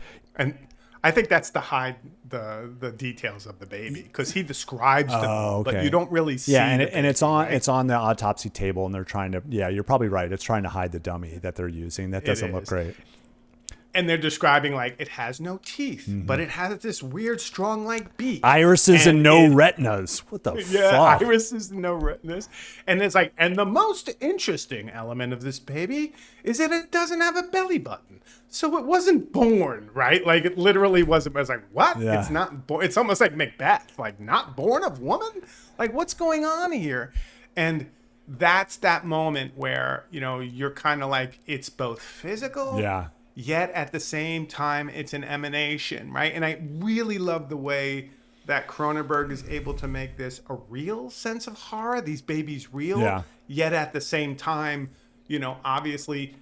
I think that's to hide the details of the baby, because he describes them, but you don't really see. Yeah, and it's on the autopsy table, and they're trying to. Yeah, you're probably right. It's trying to hide the dummy that they're using. That doesn't look great. And they're describing like it has no teeth, but it has this weird strong like beak. Irises and no retinas. What the fuck? Yeah, irises and no retinas. And it's like, and the most interesting element of this baby is that it doesn't have a belly button. So it wasn't born, right? Like it literally wasn't. I was like, what? Yeah. It's not born. It's almost like Macbeth, like not born of woman? Like what's going on here? And that's that moment where, you're kind of like, it's both physical. Yeah. Yet at the same time, it's an emanation, right? And I really love the way that Cronenberg is able to make this a real sense of horror, these babies real, Yeah. yet at the same time, obviously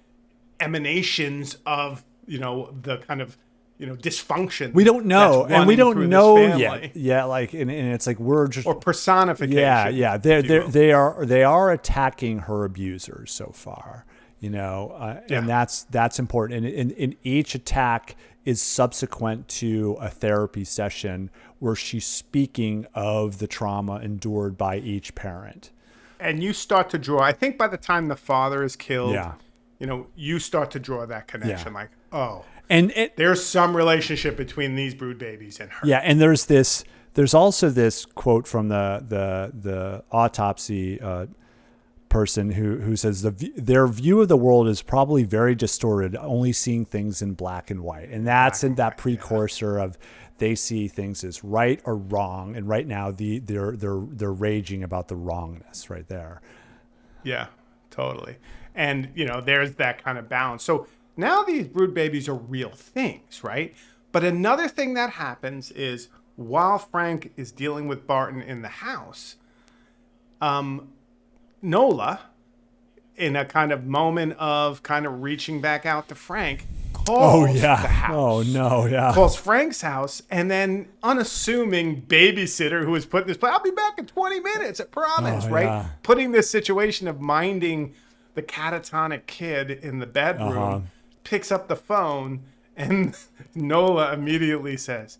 emanations of, the kind of, dysfunction. We don't know, that's and we running don't through this know family. yet. Yeah, like, and it's like we're just Or personification. Yeah. They are attacking her abusers so far, and that's important. And in each attack is subsequent to a therapy session where she's speaking of the trauma endured by each parent. And you start to draw. I think by the time the father is killed, Yeah. You start to draw that connection. Yeah. Like, oh, And there's some relationship between these brood babies and her. yeah, and there's also this quote from the autopsy person who says their view of the world is probably very distorted, only seeing things in black and white, and that's in that precursor of they see things as right or wrong, and right now they're raging about the wrongness right there. Yeah, totally. And there's that kind of balance. So now these brood babies are real things, right? But another thing that happens is while Frank is dealing with Barton in the house, Nola, in a kind of moment of kind of reaching back out to Frank, calls the house. Oh no, yeah. Calls Frank's house, and then unassuming babysitter who is put in this place, I'll be back in 20 minutes, I promise, right? Yeah. Putting this situation of minding the catatonic kid in the bedroom, picks up the phone, and Nola immediately says,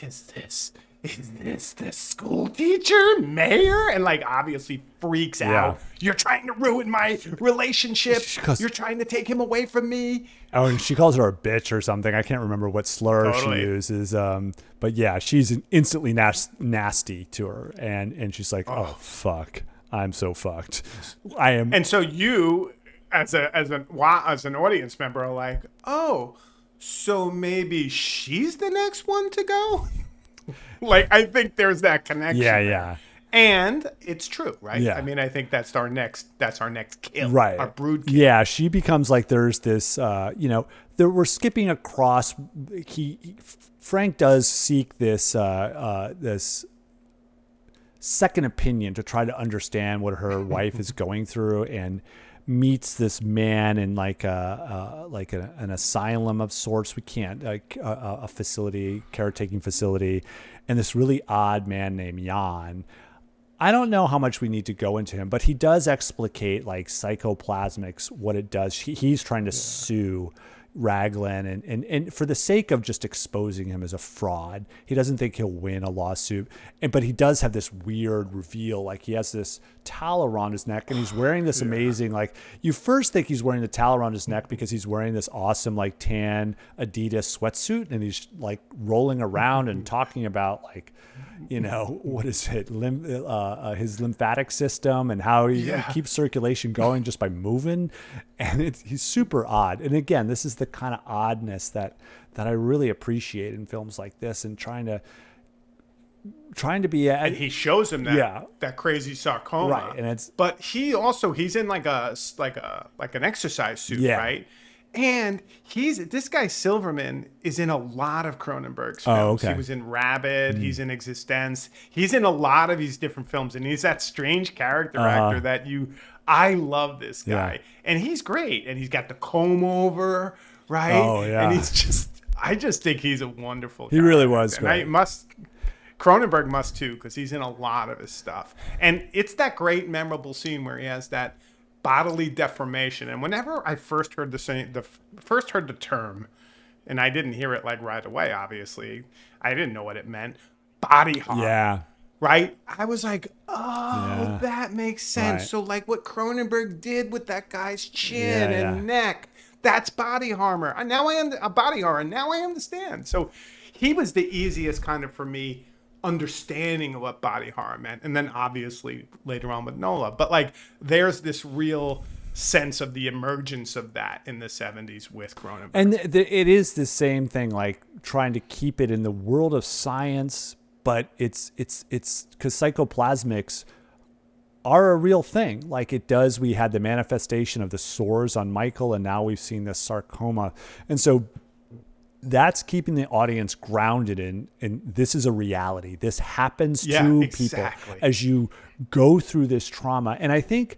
Is this the school teacher, Mayor? And obviously freaks out. You're trying to ruin my relationship. You're trying to take him away from me. Oh, and she calls her a bitch or something. I can't remember what slur she uses. But yeah, she's instantly nasty to her. And she's like, oh, fuck. I'm so fucked. I am. And so you, as an audience member, are like, oh, so maybe she's the next one to go? I think there's that connection. Yeah. And it's true, right? Yeah. I mean, I think that's our next kill. Right. Our brood kill. Yeah, she becomes there's this, we're skipping across. Frank does seek this this second opinion to try to understand what her wife is going through, and meets this man in an asylum of sorts. We can't a facility, caretaking facility, and this really odd man named Jan. I don't know how much we need to go into him, but he does explicate psychoplasmics, what it does. He's trying to sue Raglan, and for the sake of just exposing him as a fraud. He doesn't think he'll win a lawsuit, but he does have this weird reveal. He has this towel around his neck, and he's wearing this amazing, you first think he's wearing the towel around his neck because he's wearing this awesome tan Adidas sweatsuit, and he's rolling around and talking about what is it, his lymphatic system and how he keeps circulation going just by moving. And he's super odd. And again, this is the kind of oddness that I really appreciate in films like this, and trying to be and he shows him that crazy sarcoma, right? But he's in like an exercise suit, right? And this guy Silverman is in a lot of Cronenberg's films. Oh, okay. He was in Rabid. He's in Existence. He's in a lot of these different films, and he's that strange character actor that I love this guy, and he's great, and he's got the comb over, right? Oh yeah, and I just think he's a wonderful. He really was great. And Cronenberg must too, because he's in a lot of his stuff, and it's that great memorable scene where he has that bodily deformation. And whenever I first heard the term, and I didn't hear it right away, obviously, I didn't know what it meant. Body horror. Yeah. Right? I was like, that makes sense. Right. So what Cronenberg did with that guy's chin and neck, that's body horror. Now body horror. Now I understand. So he was the easiest kind of, for me, understanding of what body horror meant, and then obviously later on with Nola, but there's this real sense of the emergence of that in the 70s with Cronenberg. And it is the same thing, trying to keep it in the world of science, but it's because psychoplasmics are a real thing. We had the manifestation of the sores on Michael, and now we've seen this sarcoma. And so that's keeping the audience grounded in this is a reality. This happens to people as you go through this trauma. And I think,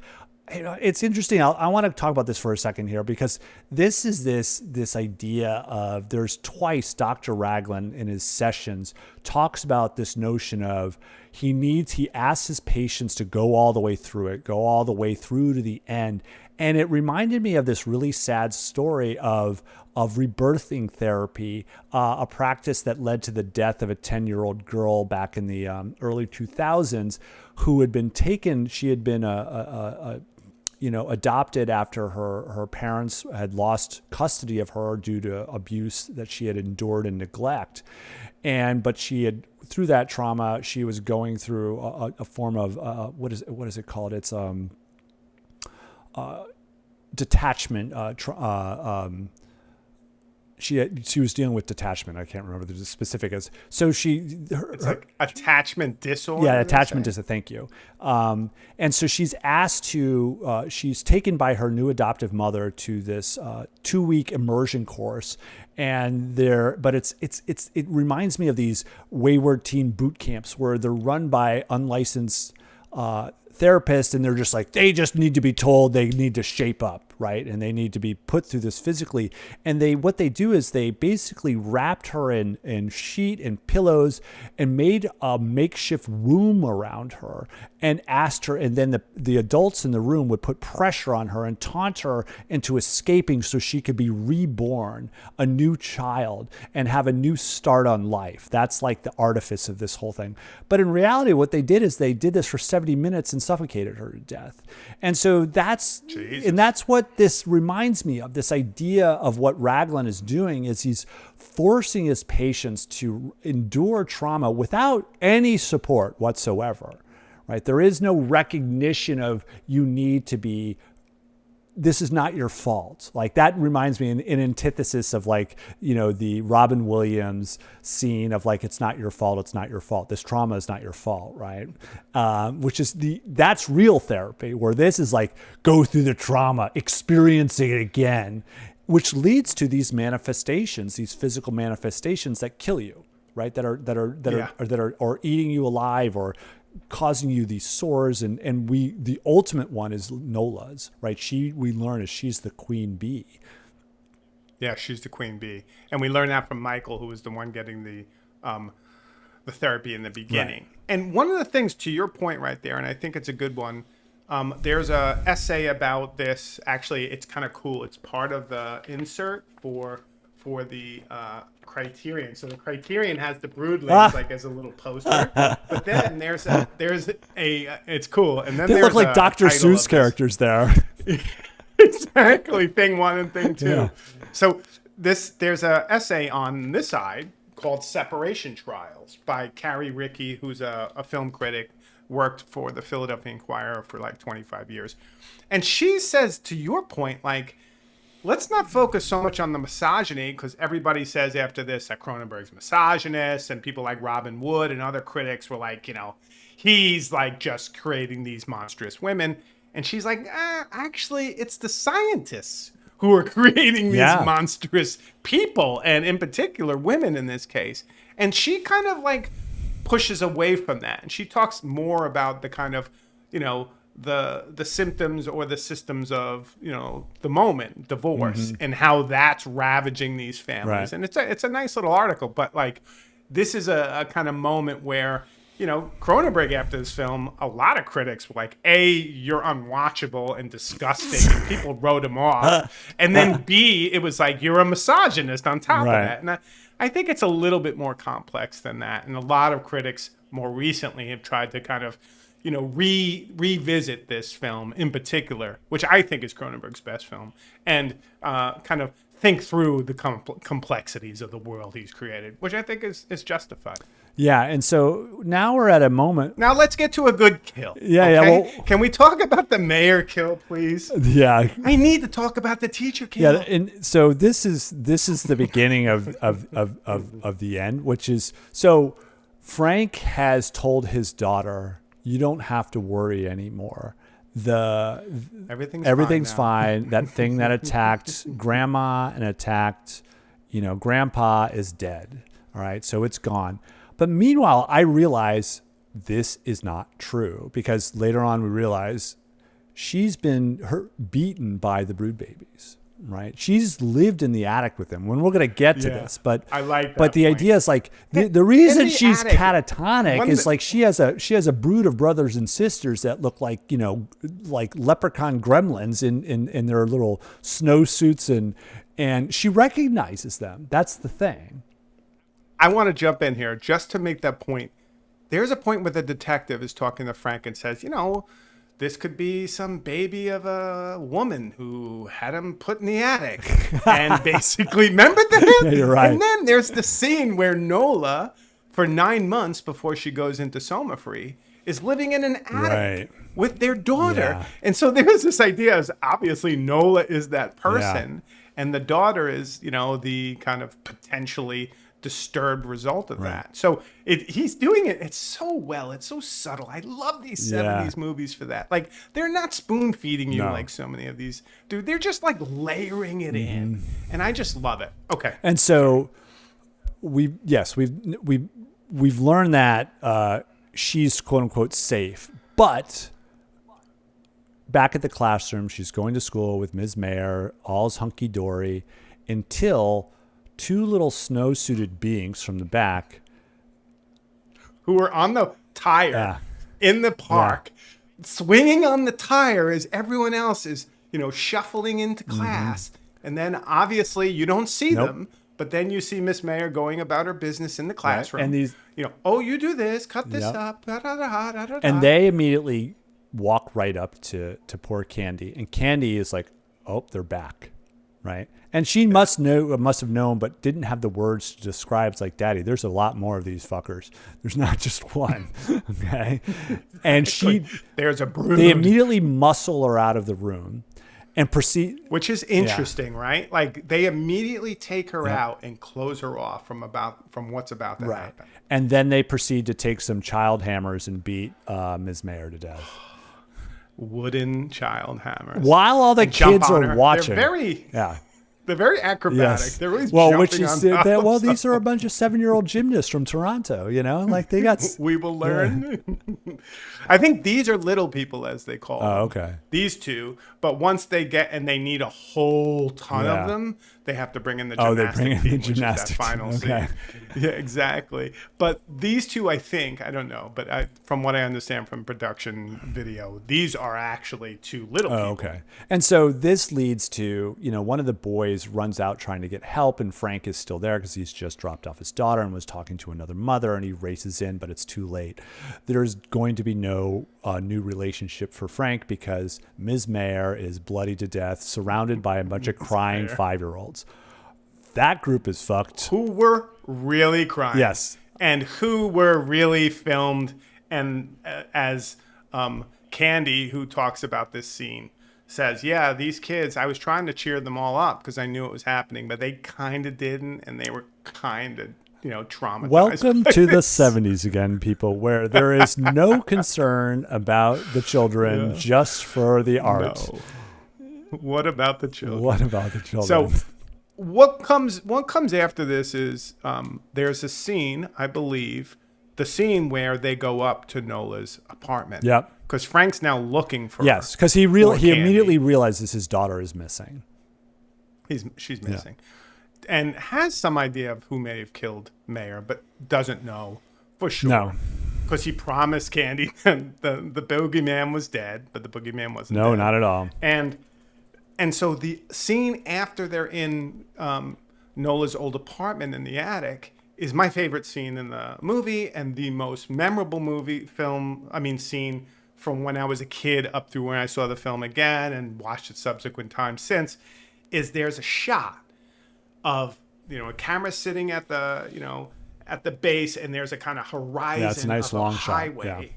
it's interesting. I want to talk about this for a second here, because this is this idea of, there's twice Dr. Raglan in his sessions talks about this notion of he asks his patients to go all the way through it, go all the way through to the end. And it reminded me of this really sad story of rebirthing therapy, a practice that led to the death of a 10-year-old girl back in the early 2000s, who had been taken. She had been adopted after her parents had lost custody of her due to abuse that she had endured and neglect. But she had, through that trauma, she was going through a form of what is it called? It's detachment. She was dealing with detachment. I can't remember the specific as. So it's like attachment disorder. Yeah, attachment disorder. Thank you. And so she's asked to. She's taken by her new adoptive mother to this 2-week immersion course, but it reminds me of these wayward teen boot camps where they're run by unlicensed therapists, and they're just like, they just need to be told they need to shape up, right? And they need to be put through this physically. And what they do is they basically wrapped her in sheet and pillows and made a makeshift womb around her and asked her, and then the adults in the room would put pressure on her and taunt her into escaping so she could be reborn, a new child, and have a new start on life. That's like the artifice of this whole thing. But in reality, what they did is they did this for 70 minutes and suffocated her to death. And so that's what this reminds me of. This idea of what Raglan is doing is he's forcing his patients to endure trauma without any support whatsoever, right? There is no recognition of this is not your fault. Like, that reminds me an antithesis of the Robin Williams scene of it's not your fault. It's not your fault. This trauma is not your fault. Right. Which is that's real therapy, where this is go through the trauma, experiencing it again, which leads to these manifestations, these physical manifestations that kill you, right? That are eating you alive or causing you these sores, and the ultimate one is Nola's, right? We learn she's the queen bee. Yeah, she's the queen bee, and we learn that from Michael, who was the one getting the therapy in the beginning. Right. And one of the things, to your point right there, and I think it's a good one. There's a essay about this. Actually, it's kind of cool. It's part of the insert for the Criterion. So the Criterion has the brood lens as a little poster, but then there's a it's cool, and then they look like Dr. Seuss characters there. Exactly, thing 1 and thing 2. Yeah. So there's a essay on this side called "Separation Trials" by Carrie Rickey, who's a film critic, worked for the Philadelphia Inquirer for 25 years, and she says, to your point, let's not focus so much on the misogyny, because everybody says after this that Cronenberg's misogynist, and people like Robin Wood and other critics were he's just creating these monstrous women. And she's actually, it's the scientists who are creating these monstrous people, and in particular women in this case. And she kind of pushes away from that. And she talks more about the kind of, the symptoms or the systems of the moment, divorce, and how that's ravaging these families. Right. And it's a nice little article, but this is a kind of moment where Cronenberg, after this film, a lot of critics were you're unwatchable and disgusting, and people wrote him off, and then B, it was you're a misogynist on top of that. And I think it's a little bit more complex than that, and a lot of critics more recently have tried to kind of revisit this film in particular, which I think is Cronenberg's best film, and kind of think through the complexities of the world he's created, which I think is justified. Yeah, and so now we're at a moment. Now let's get to a good kill. Yeah, okay? Yeah. Well, can we talk about the mayor kill, please? Yeah. I need to talk about the teacher kill. Yeah, and so this is the beginning of the end, which is, so Frank has told his daughter, you don't have to worry anymore. Everything's fine. That thing that attacked grandma and attacked grandpa is dead. All right. So it's gone. But meanwhile, I realize this is not true, because later on we realize she's been beaten by the brood babies. Right. She's lived in the attic with him. When we're going to get to this, but I like that but the point. idea is like the reason she's attic, catatonic is like she has a brood of brothers and sisters that look like, like leprechaun gremlins in their little snowsuits, and she recognizes them. That's the thing. I want to jump in here just to make that point. There's a point where the detective is talking to Frank and says, this could be some baby of a woman who had him put in the attic. And basically, remember that? Yeah, you're right. And then there's the scene where Nola, for 9 months before she goes into Soma Free, is living in an attic with their daughter. Yeah. And so there's this idea is obviously Nola is that person. Yeah. And the daughter is, the kind of potentially disturbed result of that. So he's doing it. It's so well. It's so subtle. I love these 70s movies for that. Like, they're not spoon feeding you like so many of these. Dude, they're just like layering it in. And I just love it. Okay. And so we've learned that she's quote unquote safe, but back at the classroom, she's going to school with Ms. Mayer, all's hunky dory, until two little snowsuited beings from the back, who were on the tire in the park, swinging on the tire as everyone else is, shuffling into class. And then obviously you don't see them, but then you see Miss Mayer going about her business in the classroom. And these, you do this, cut this up, and they immediately walk right up to poor Candy, and Candy is like, "Oh, they're back." Right. And she must have known, but didn't have the words to describe. It's like, Daddy, there's a lot more of these fuckers. There's not just one. Okay. And there's a brood. They immediately muscle her out of the room and proceed. Which is interesting, right? Like, they immediately take her out and close her off from what's about to happen. And then they proceed to take some child hammers and beat Ms. Mayer to death. Wooden child hammers. While all the kids are watching. They're very acrobatic. Yes. They're always jumping on top of well, these are a bunch of 7-year-old gymnasts from Toronto, like they got... We will learn. Yeah. I think these are little people, as they call them. Oh, okay. These two. But once they get, and they need a whole ton of them, they have to bring in the gymnastic team, which is that final scene. Yeah, exactly. But these two, I think, I don't know, but from what I understand from production video, these are actually two little people. Okay. And so this leads to, one of the boys runs out trying to get help, and Frank is still there because he's just dropped off his daughter and was talking to another mother, and he races in, but it's too late. There's going to be no new relationship for Frank because Ms. Mayer is bloody to death, surrounded by a bunch of crying 5-year-olds. That group is fucked. Who were really crying. Yes. And who were really filmed. And as Candy, who talks about this scene, says, yeah, these kids, I was trying to cheer them all up because I knew it was happening, but they kind of didn't, and they were kind of, traumatized. Welcome to the 70s again, people, where there is no concern about the children, just for the art. No. What about the children? What about the children? So what comes after this is there's a scene, I believe, the scene where they go up to Nola's apartment. Yep. Because Frank's now looking for her. Yes, because he immediately realizes his daughter is missing. She's missing. And has some idea of who may have killed Mayer, but doesn't know for sure. No. Because he promised Candy the boogeyman was dead, but the boogeyman wasn't dead. No, not at all. And so the scene after they're in Nola's old apartment in the attic is my favorite scene in the movie and the most memorable scene from when I was a kid up through when I saw the film again and watched it subsequent times since, is there's a shot of, a camera sitting at the, at the base, and there's a kind of horizon it's a nice of long a highway. Shot. Yeah.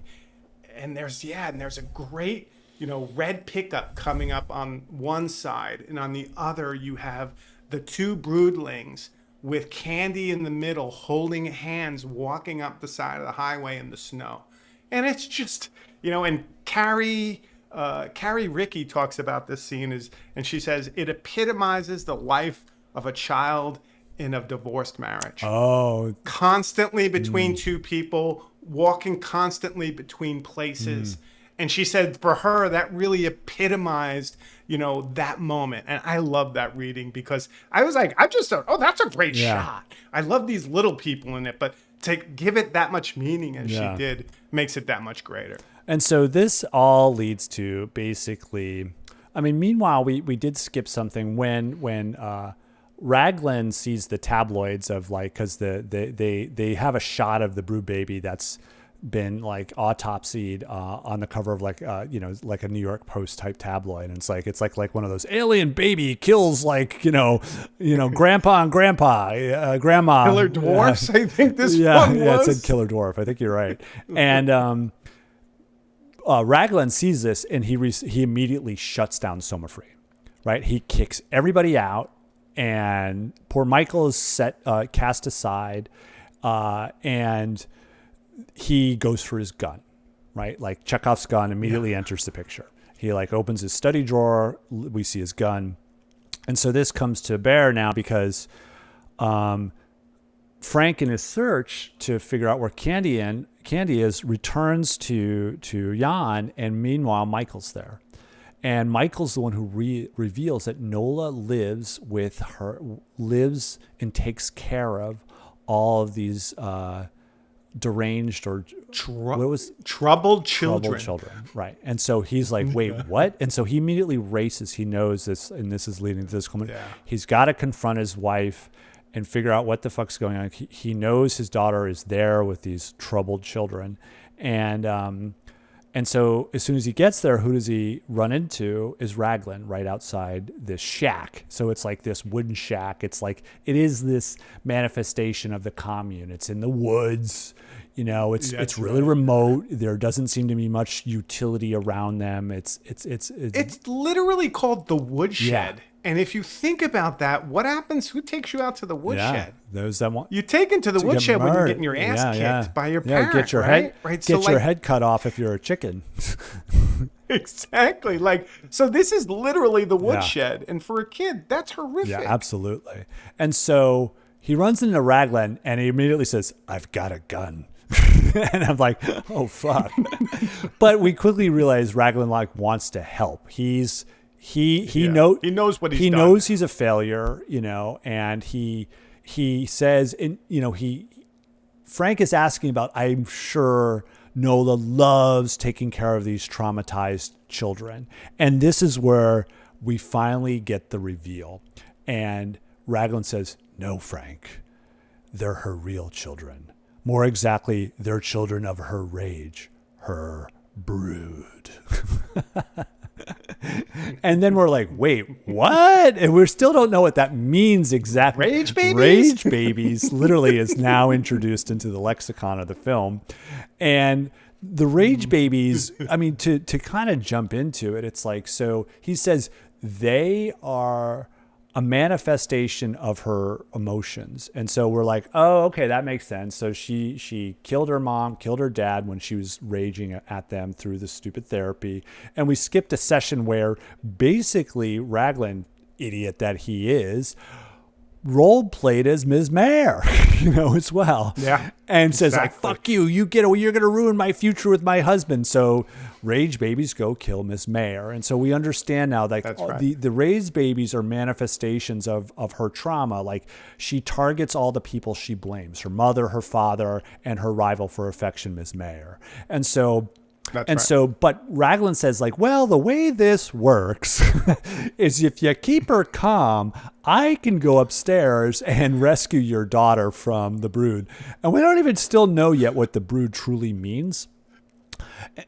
And there's a great, red pickup coming up on one side, and on the other you have the two broodlings with Candy in the middle holding hands walking up the side of the highway in the snow. And it's just, and Carrie Rickey talks about this scene and she says it epitomizes the life of a child in a divorced marriage. Oh, Constantly between two people, walking constantly between places. And she said for her, that really epitomized, that moment. And I love that reading because I was like, oh, that's a great shot. I love these little people in it, but to give it that much meaning as she did makes it that much greater. And so this all leads to basically, I mean, meanwhile, we did skip something when Raglan sees the tabloids of like, because they have a shot of the brood baby that's been like autopsied on the cover of like like a New York Post type tabloid, and it's like one of those alien baby kills like grandpa and grandma Killer dwarfs. I think this one was. It said killer dwarf. I think you're right. And Raglan sees this and he immediately shuts down Soma Free, right? He kicks everybody out, and poor Michael is cast aside, and he goes for his gun, right? Like Chekhov's gun immediately enters the picture. He like opens his study drawer. We see his gun. And so this comes to bear now because Frank, in his search to figure out where Candy is, returns to Jan, and meanwhile Michael's there. And Michael's the one who reveals that Nola lives and takes care of all of these deranged or troubled children. Right. And so he's like, wait, what? And so he immediately races. He knows this, and this is leading to this comment. Yeah. He's got to confront his wife and figure out what the fuck's going on. He knows his daughter is there with these troubled children. And so as soon as he gets there, who does he run into is Raglan right outside this shack. So it's like this wooden shack. It's like, it is this manifestation of the commune. It's in the woods, it's really remote. There doesn't seem to be much utility around them. It's literally called the woodshed. Yeah. And if you think about that, what happens? Who takes you out to the woodshed? Those that want. You take into the woodshed when you're getting your ass kicked by your parent, get your right? head, get your head cut off if you're a chicken. Exactly. So this is literally the woodshed, and for a kid, that's horrific. Yeah, absolutely. And so he runs into Raglan, and he immediately says, "I've got a gun." And I'm like, oh fuck. But we quickly realize Raglan wants to help. He knows what he's done. He knows he's a failure, and he says, and Frank is asking about, I'm sure Nola loves taking care of these traumatized children. And this is where we finally get the reveal. And Raglan says, no, Frank, they're her real children. More exactly, they're children of her rage, her brood. And then we're like, wait, what? And we still don't know what that means exactly. Rage babies? Rage babies literally is now introduced into the lexicon of the film. And the rage babies, I mean, to kind of jump into it, it's like, so he says they are a manifestation of her emotions. And so we're like, oh, okay, that makes sense. So she killed her mom, killed her dad when she was raging at them through the stupid therapy. And we skipped a session where basically Raglan, idiot that he is, role played as Ms. Mayer, as well. Yeah. And says like, fuck you, you're going to ruin my future with my husband. So rage babies go kill Ms. Mayer. And so we understand now that the rage babies are manifestations of her trauma. Like she targets all the people she blames, her mother, her father, and her rival for affection, Ms. Mayer. And so but Raglan says like, well, the way this works is if you keep her calm, I can go upstairs and rescue your daughter from the brood. And we don't even still know yet what the brood truly means.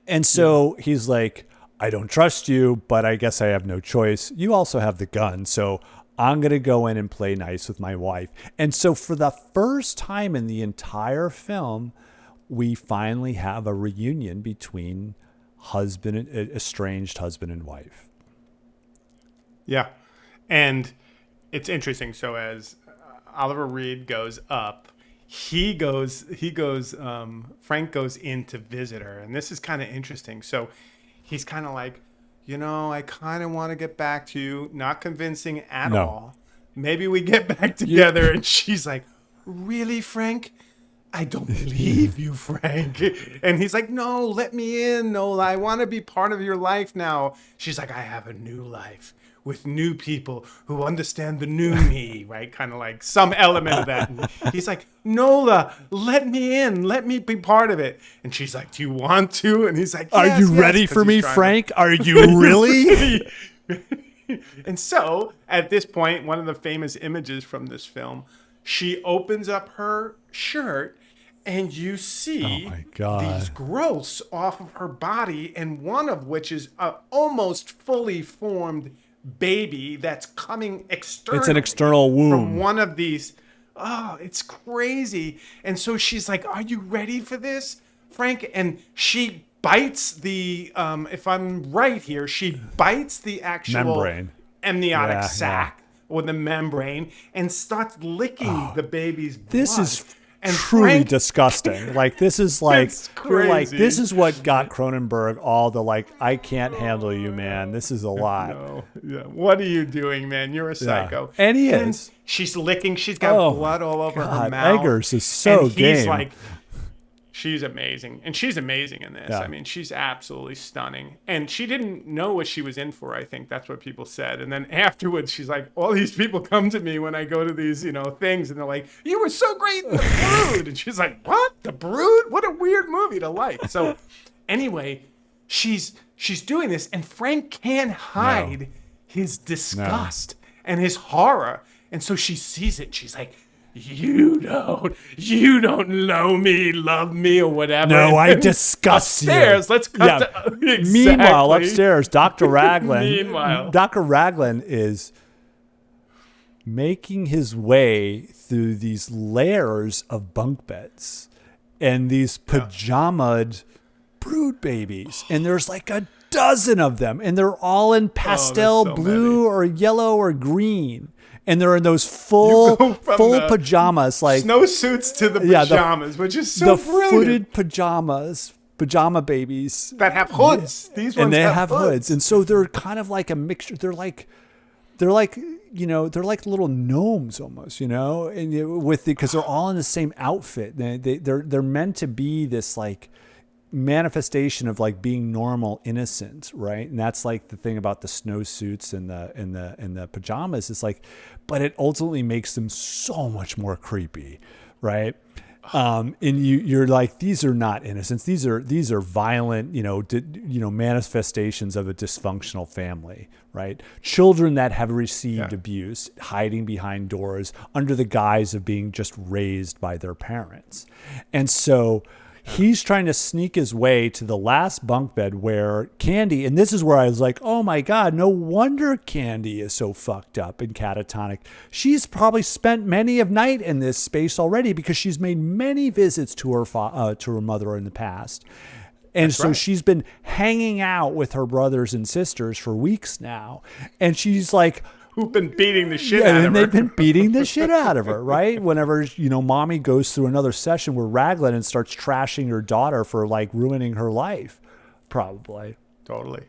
And so he's like, I don't trust you, but I guess I have no choice. You also have the gun. So I'm going to go in and play nice with my wife. And so for the first time in the entire film, we finally have a reunion between estranged husband and wife. Yeah. And it's interesting. So as Oliver Reed goes up, Frank goes in to visit her. And this is kind of interesting. So he's kind of like, I kind of want to get back to you. Not convincing at all. maybe we get back together. And she's like, really, Frank? I don't believe you, Frank. And he's like, no, let me in, Nola. I want to be part of your life now. She's like, I have a new life with new people who understand the new me, right? Kind of like some element of that. And he's like, Nola, let me in. Let me be part of it. And she's like, do you want to? And he's like, yes, Are you ready for me, Frank? Are you really? And so, at this point, one of the famous images from this film, she opens up her shirt and you see these growths off of her body, and one of which is a almost fully formed baby that's coming externally. It's an external womb. From one of these. Oh, it's crazy. And so she's like, are you ready for this, Frank? And she bites the, if I'm right here, she bites the actual membrane. Amniotic sac or the membrane and starts licking the baby's blood. This is truly disgusting. Like, this is like, you're like, this is what got Cronenberg all the like, I can't handle you, man. This is a lot. No. Yeah. What are you doing, man? You're a psycho. Yeah. And he is. She's licking. She's got blood all over her mouth. Eggers is so and he's game. Like, she's amazing. And she's amazing in this. Yeah. I mean, she's absolutely stunning. And she didn't know what she was in for, I think. That's what people said. And then afterwards, she's like, all these people come to me when I go to these, things. And they're like, you were so great in The Brood. And she's like, what? The Brood? What a weird movie to like. So anyway, she's doing this. And Frank can't hide his disgust and his horror. And so she sees it. She's like, you don't know me, love me, or whatever. No, I disgust upstairs, let's cut to... Exactly. Meanwhile, upstairs, Dr. Raglan... Meanwhile. Dr. Raglan is making his way through these layers of bunk beds and these pajamaed brood babies. And there's like a dozen of them. And they're all in pastel blue or yellow or green. And they're in those full pajamas, like snowsuits to the pajamas, which is so brilliant. The footed pajama babies that have hoods. These ones have hoods, and so they're kind of like a mixture. They're like little gnomes almost, and because they're all in the same outfit. They're meant to be this like manifestation of like being normal, innocent, right? And that's like the thing about the snowsuits and the pajamas. It's like, but it ultimately makes them so much more creepy, right? And you're like, these are not innocents. These are violent, manifestations of a dysfunctional family, right? Children that have received abuse, hiding behind doors under the guise of being just raised by their parents, and so. He's trying to sneak his way to the last bunk bed where Candy, and this is where I was like, oh my God, no wonder Candy is so fucked up and catatonic. She's probably spent many of night in this space already because she's made many visits to her mother in the past. And so she's been hanging out with her brothers and sisters for weeks now. And she's like, who've been beating the shit out of her. And they've been beating the shit out of her, right? Whenever, mommy goes through another session with Raglan and starts trashing her daughter for like ruining her life, probably. Totally.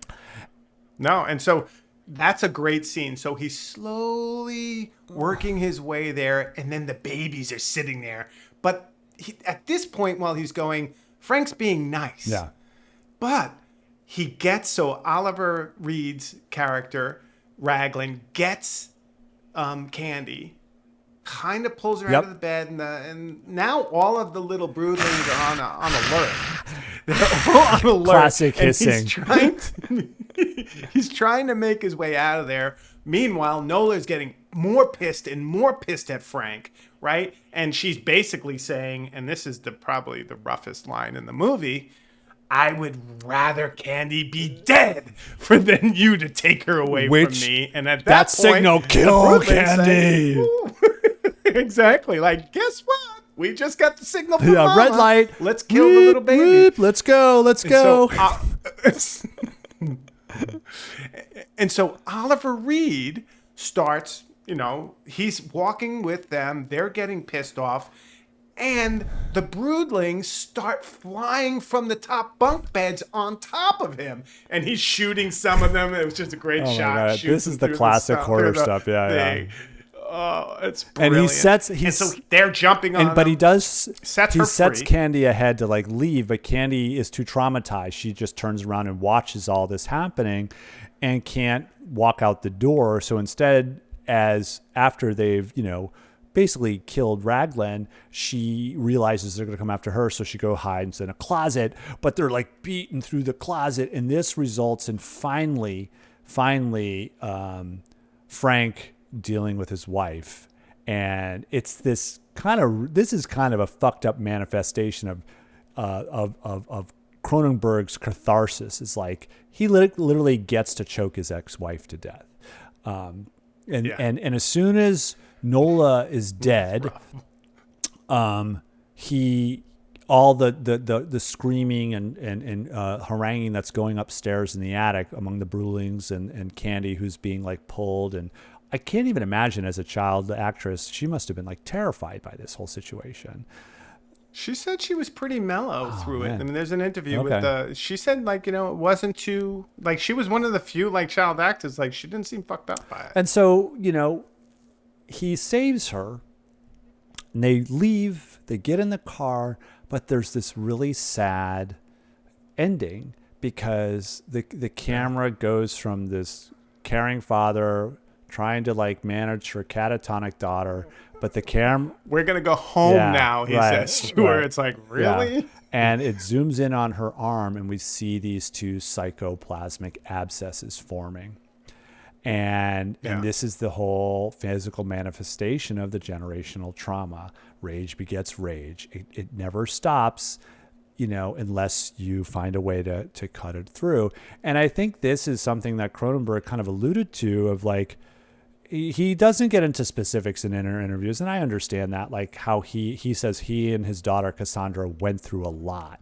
No, and so that's a great scene. So he's slowly working his way there, and then the babies are sitting there. But at this point, while he's going, Frank's being nice. Yeah. But he gets, so Oliver Reed's character, Raglan, gets Candy, kind of pulls her out of the bed, and now all of the little broodlings are on alert. They're all on alert. Classic hissing. He's trying to make his way out of there. Meanwhile, Nola's getting more pissed at Frank, right? And she's basically saying, and this is probably the roughest line in the movie, I would rather Candy be dead than you to take her away from me. And at that point, signal, kill Candy. Say, exactly. Like, guess what? We just got the signal from Mama. Red light. Let's kill the little baby. Weep. Let's go. And so Oliver Reed starts, he's walking with them. They're getting pissed off. And the broodlings start flying from the top bunk beds on top of him. And he's shooting some of them. It was just a great shot. This is the classic horror stuff. Yeah. Oh, it's And brilliant. he so they're jumping on but him. he sets free. Candy ahead to like leave, but Candy is too traumatized. She just turns around and watches all this happening and can't walk out the door. So instead, as after they've, basically killed Raglan, she realizes they're going to come after her. So she hides in a closet, but they're like beaten through the closet. And this results in finally, Frank dealing with his wife. And it's this is kind of a fucked up manifestation of Cronenberg's catharsis. It's like he literally gets to choke his ex-wife to death. And as soon as Nola is dead, all the screaming and haranguing that's going upstairs in the attic among the Brewlings and Candy, who's being like pulled. And I can't even imagine, as a child actress, she must have been like terrified by this whole situation. She said she was pretty mellow through it. I mean, there's an interview Okay. with she said like, it wasn't too, like, she was one of the few like child actors, like she didn't seem fucked up by it. And so, he saves her and they leave, they get in the car, but there's this really sad ending because the camera goes from this caring father trying to like manage her catatonic daughter, but the camera, we're gonna go home now, he says to her. It's like, really? Yeah. And it zooms in on her arm and we see these two psychoplasmic abscesses forming. And this is the whole physical manifestation of the generational trauma. Rage begets rage. It never stops, unless you find a way to cut it through. And I think this is something that Cronenberg kind of alluded to, of like, he doesn't get into specifics in interviews. And I understand that, like how he says he and his daughter Cassandra went through a lot,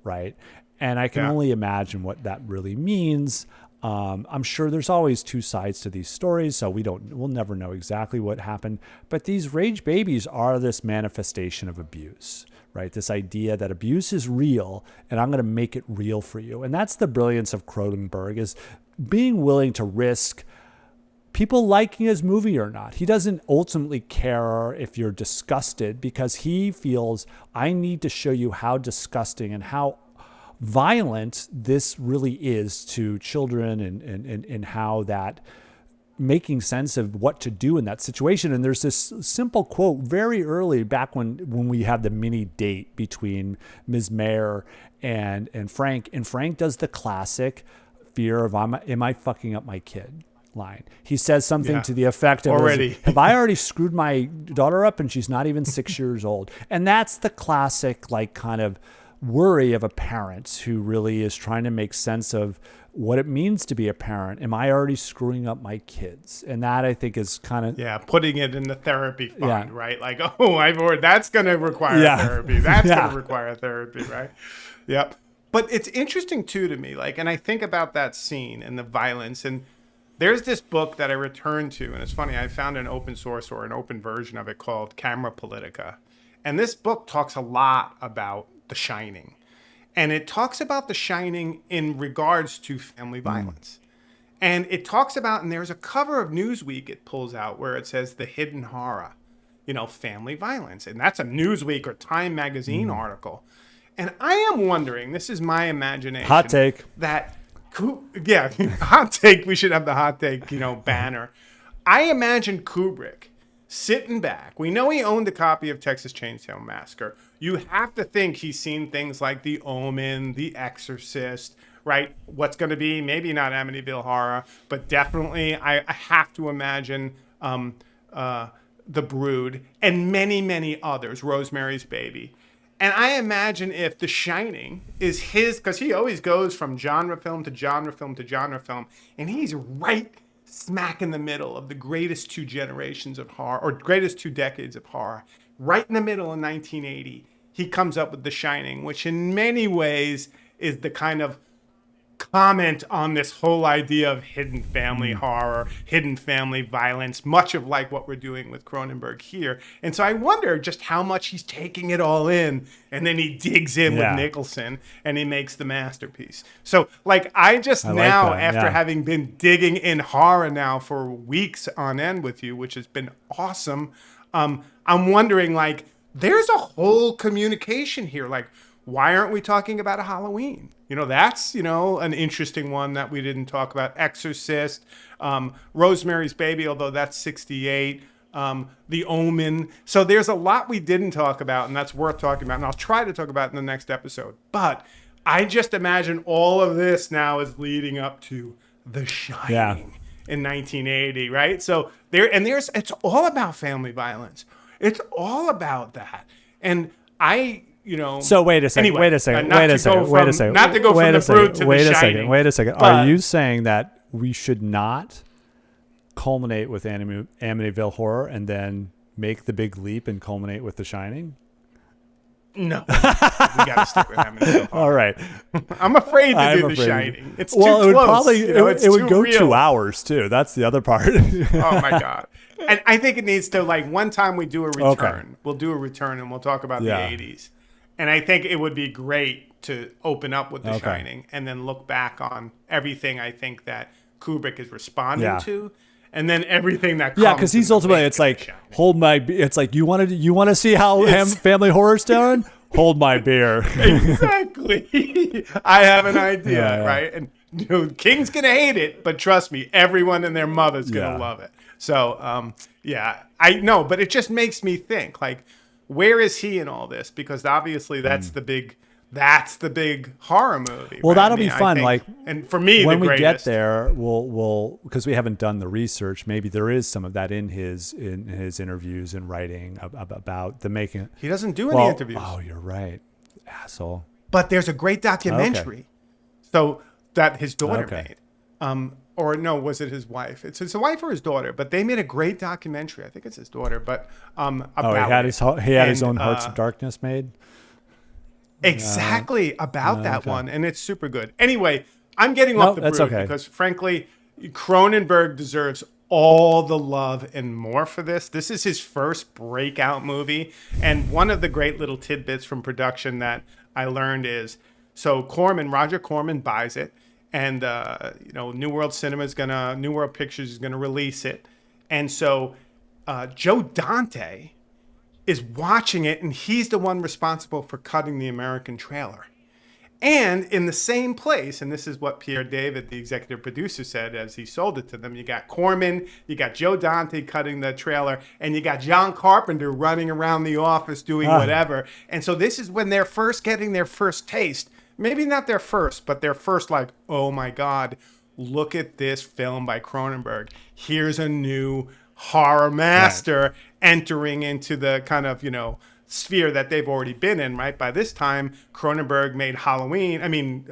right? And I can only imagine what that really means. I'm sure there's always two sides to these stories, so we'll never know exactly what happened. But these rage babies are this manifestation of abuse, right? This idea that abuse is real, and I'm going to make it real for you. And that's the brilliance of Cronenberg, is being willing to risk people liking his movie or not. He doesn't ultimately care if you're disgusted, because he feels, I need to show you how disgusting and how violent this really is to children, and how that making sense of what to do in that situation. And there's this simple quote very early, back when we had the mini date between Ms. Mayer and Frank, and Frank does the classic fear of am I fucking up my kid line. He says something to the effect of, have I already screwed my daughter up and she's not even 6 years old? And that's the classic, like, kind of worry of a parent who really is trying to make sense of what it means to be a parent. Am I already screwing up my kids? And that, I think, is kind of putting it in the therapy fund, right? Like, I've heard that's going to require therapy. That's going to require therapy, right? Yep. But it's interesting too to me, like, and I think about that scene and the violence, and there's this book that I returned to, and it's funny, I found an open source or an open version of it called Camera Politica. And this book talks a lot about The Shining. And it talks about The Shining in regards to family violence. And it talks about, and there's a cover of Newsweek it pulls out where it says the hidden horror, family violence. And that's a Newsweek or Time magazine article. And I am wondering, this is my imagination. Hot take. Hot take. We should have the hot take, banner. I imagine Kubrick sitting back. We know he owned a copy of Texas Chainsaw Massacre. You have to think he's seen things like The Omen, The Exorcist, right? What's going to be maybe not Amityville Horror, but definitely I have to imagine The Brood and many, many others, Rosemary's Baby. And I imagine if The Shining is his, because he always goes from genre film to genre film to genre film, and he's right smack in the middle of the greatest two generations of horror, or greatest 2 decades of horror. Right in the middle in 1980, he comes up with The Shining, which in many ways is the kind of comment on this whole idea of hidden family horror, hidden family violence, much of like what we're doing with Cronenberg here. And so I wonder just how much he's taking it all in, and then he digs in with Nicholson and he makes the masterpiece. So like I after having been digging in horror now for weeks on end with you, which has been awesome, I'm wondering like there's a whole communication here. Like, why aren't we talking about a Halloween? That's, an interesting one that we didn't talk about. Exorcist, Rosemary's Baby, although that's 68, The Omen. So there's a lot we didn't talk about, and that's worth talking about. And I'll try to talk about it in the next episode. But I just imagine all of this now is leading up to The Shining in 1980, right? So it's all about family violence. It's all about that. And So wait a second. Anyway, wait a second. Not to go from The Brood to The Shining. Wait a second. Are you saying that we should not culminate with Amityville Horror and then make the big leap and culminate with The Shining? No, we got to stick with Amityville Horror. All right. I'm afraid to do The Shining. It's too close. It would go real. 2 hours too. That's the other part. Oh my God. And I think it needs to, like, one time we do a return. Okay. We'll do a return and we'll talk about the 80s. And I think it would be great to open up with The Shining and then look back on everything I think that Kubrick is responding to, and then everything that comes because he's ultimately it's like it's like you want to see how family horror's done. Hold my beer. Exactly. I have an idea, right? And King's gonna hate it, but trust me, everyone and their mother's gonna love it. So I know, but it just makes me think like, where is he in all this? Because obviously that's the big horror movie. Well, right? that'll be fun. And for me, when the we greatest. get there, we'll because we haven't done the research. Maybe there is some of that in his interviews and writing about the making. He doesn't do any interviews. Oh, you're right, asshole. But there's a great documentary, so that his daughter made. Or no, was it his wife? It's his wife or his daughter, but they made a great documentary. I think it's his daughter, but about he had his own Hearts of Darkness made. Exactly about that one, and it's super good. Anyway, I'm getting off the Brood because frankly, Cronenberg deserves all the love and more for this. This is his first breakout movie, and one of the great little tidbits from production that I learned is Roger Corman buys it. And New World Pictures is gonna release it, and so Joe Dante is watching it, and he's the one responsible for cutting the American trailer. And in the same place, and this is what Pierre David, the executive producer, said as he sold it to them, you got Corman, you got Joe Dante cutting the trailer, and you got John Carpenter running around the office doing whatever. And so this is when they're first getting their first taste. Maybe not their first, but their first, like, oh my God, look at this film by Cronenberg. Here's a new horror master entering into the kind of, sphere that they've already been in, right? By this time, Cronenberg made Halloween.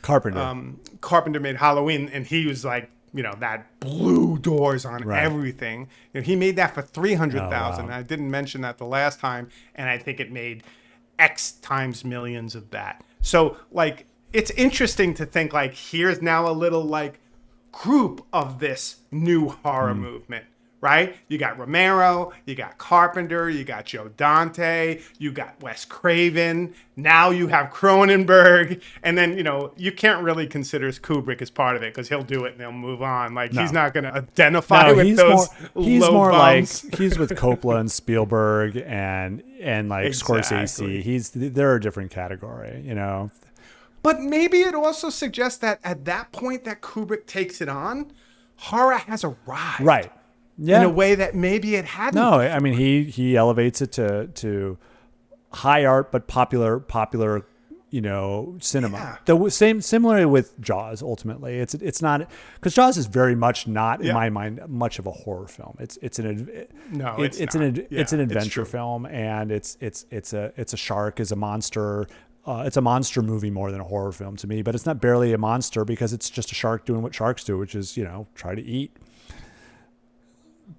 Carpenter. Carpenter made Halloween, and he was like, that blew doors on everything. He made that for $300,000. I didn't mention that the last time, and I think it made X times millions of that. So, like, it's interesting to think, like, here's now a little, like, group of this new horror movement, right? You got Romero, you got Carpenter, you got Joe Dante, you got Wes Craven. Now you have Cronenberg. And then, you can't really consider Kubrick as part of it because he'll do it and they'll move on. Like, he's not going to identify with those he's low more bumps. like, he's with Coppola and Spielberg and like Scorsese. They're a different category, But maybe it also suggests that at that point that Kubrick takes it on, horror has arrived. Right. Yeah. In a way that maybe it hadn't. No, I mean he elevates it to high art but popular cinema. The similarly with Jaws. Ultimately, it's not because Jaws is very much not in my mind much of a horror film. It's an adventure film, and it's a shark is a monster. It's a monster movie more than a horror film to me, but it's not barely a monster because it's just a shark doing what sharks do, which is try to eat.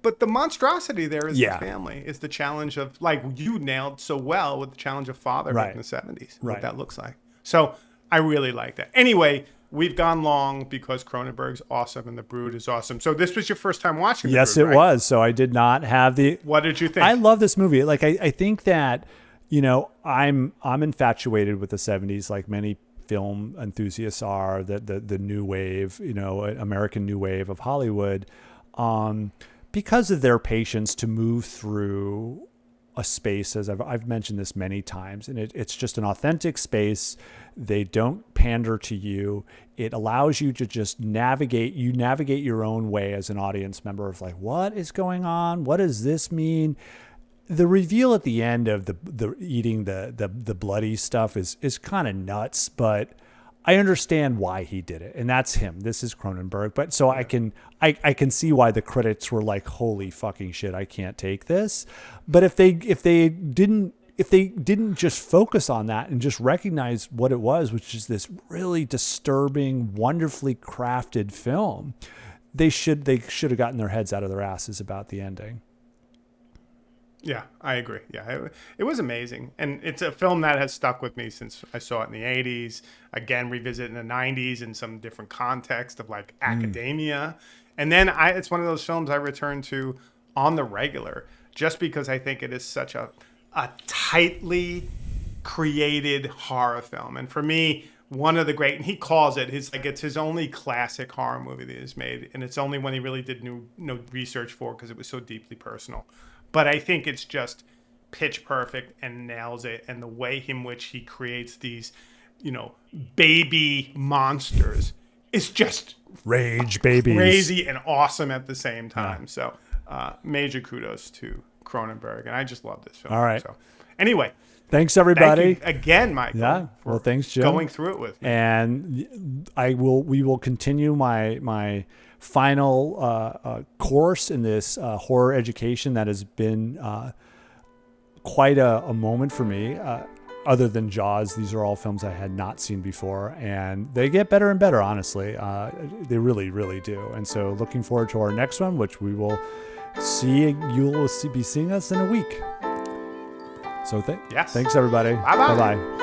But the monstrosity there is the family, is the challenge of, like you nailed so well with the challenge of fatherhood in the 70s, what that looks like. So I really like that. Anyway, we've gone long because Cronenberg's awesome and The Brood is awesome. So this was your first time watching The Yes, Brood, it right? was. So I did not have the. What did you think? I love this movie. Like I think that, I'm infatuated with the 70s, like many film enthusiasts are. The new wave, American new wave of Hollywood, because of their patience to move through a space, as I've mentioned this many times, and it's just an authentic space. They don't pander to you. It allows you to just navigate your own way as an audience member of like, what is going on? What does this mean? The reveal at the end of the eating the bloody stuff is kind of nuts, but I understand why he did it, and that's him. This is Cronenberg, but so I can see why the critics were like, "Holy fucking shit, I can't take this." But if they didn't just focus on that and just recognize what it was, which is this really disturbing, wonderfully crafted film, they should have gotten their heads out of their asses about the ending. Yeah, I agree. Yeah, it was amazing. And it's a film that has stuck with me since I saw it in the 80s. Again, revisit in the 90s in some different context of like academia. And then it's one of those films I return to on the regular just because I think it is such a tightly created horror film. And for me, one of the great, and he calls it, it's his only classic horror movie that he's made. And it's only one he really did no research for because it was so deeply personal. But I think it's just pitch perfect and nails it. And the way in which he creates these, baby monsters is just rage babies, crazy and awesome at the same time. Yeah. So major kudos to Cronenberg. And I just love this film. All right. So anyway. Thanks, everybody. Thank you again, Michael. Yeah. Well, thanks, Jim. Going through it with me. And we will continue my final course in this horror education that has been quite a moment for me. Other than Jaws, these are all films I had not seen before, and they get better and better, honestly. They really, really do. And so looking forward to our next one, which we will see. You will be seeing us in a week. So thanks, everybody. Bye-bye. Bye-bye.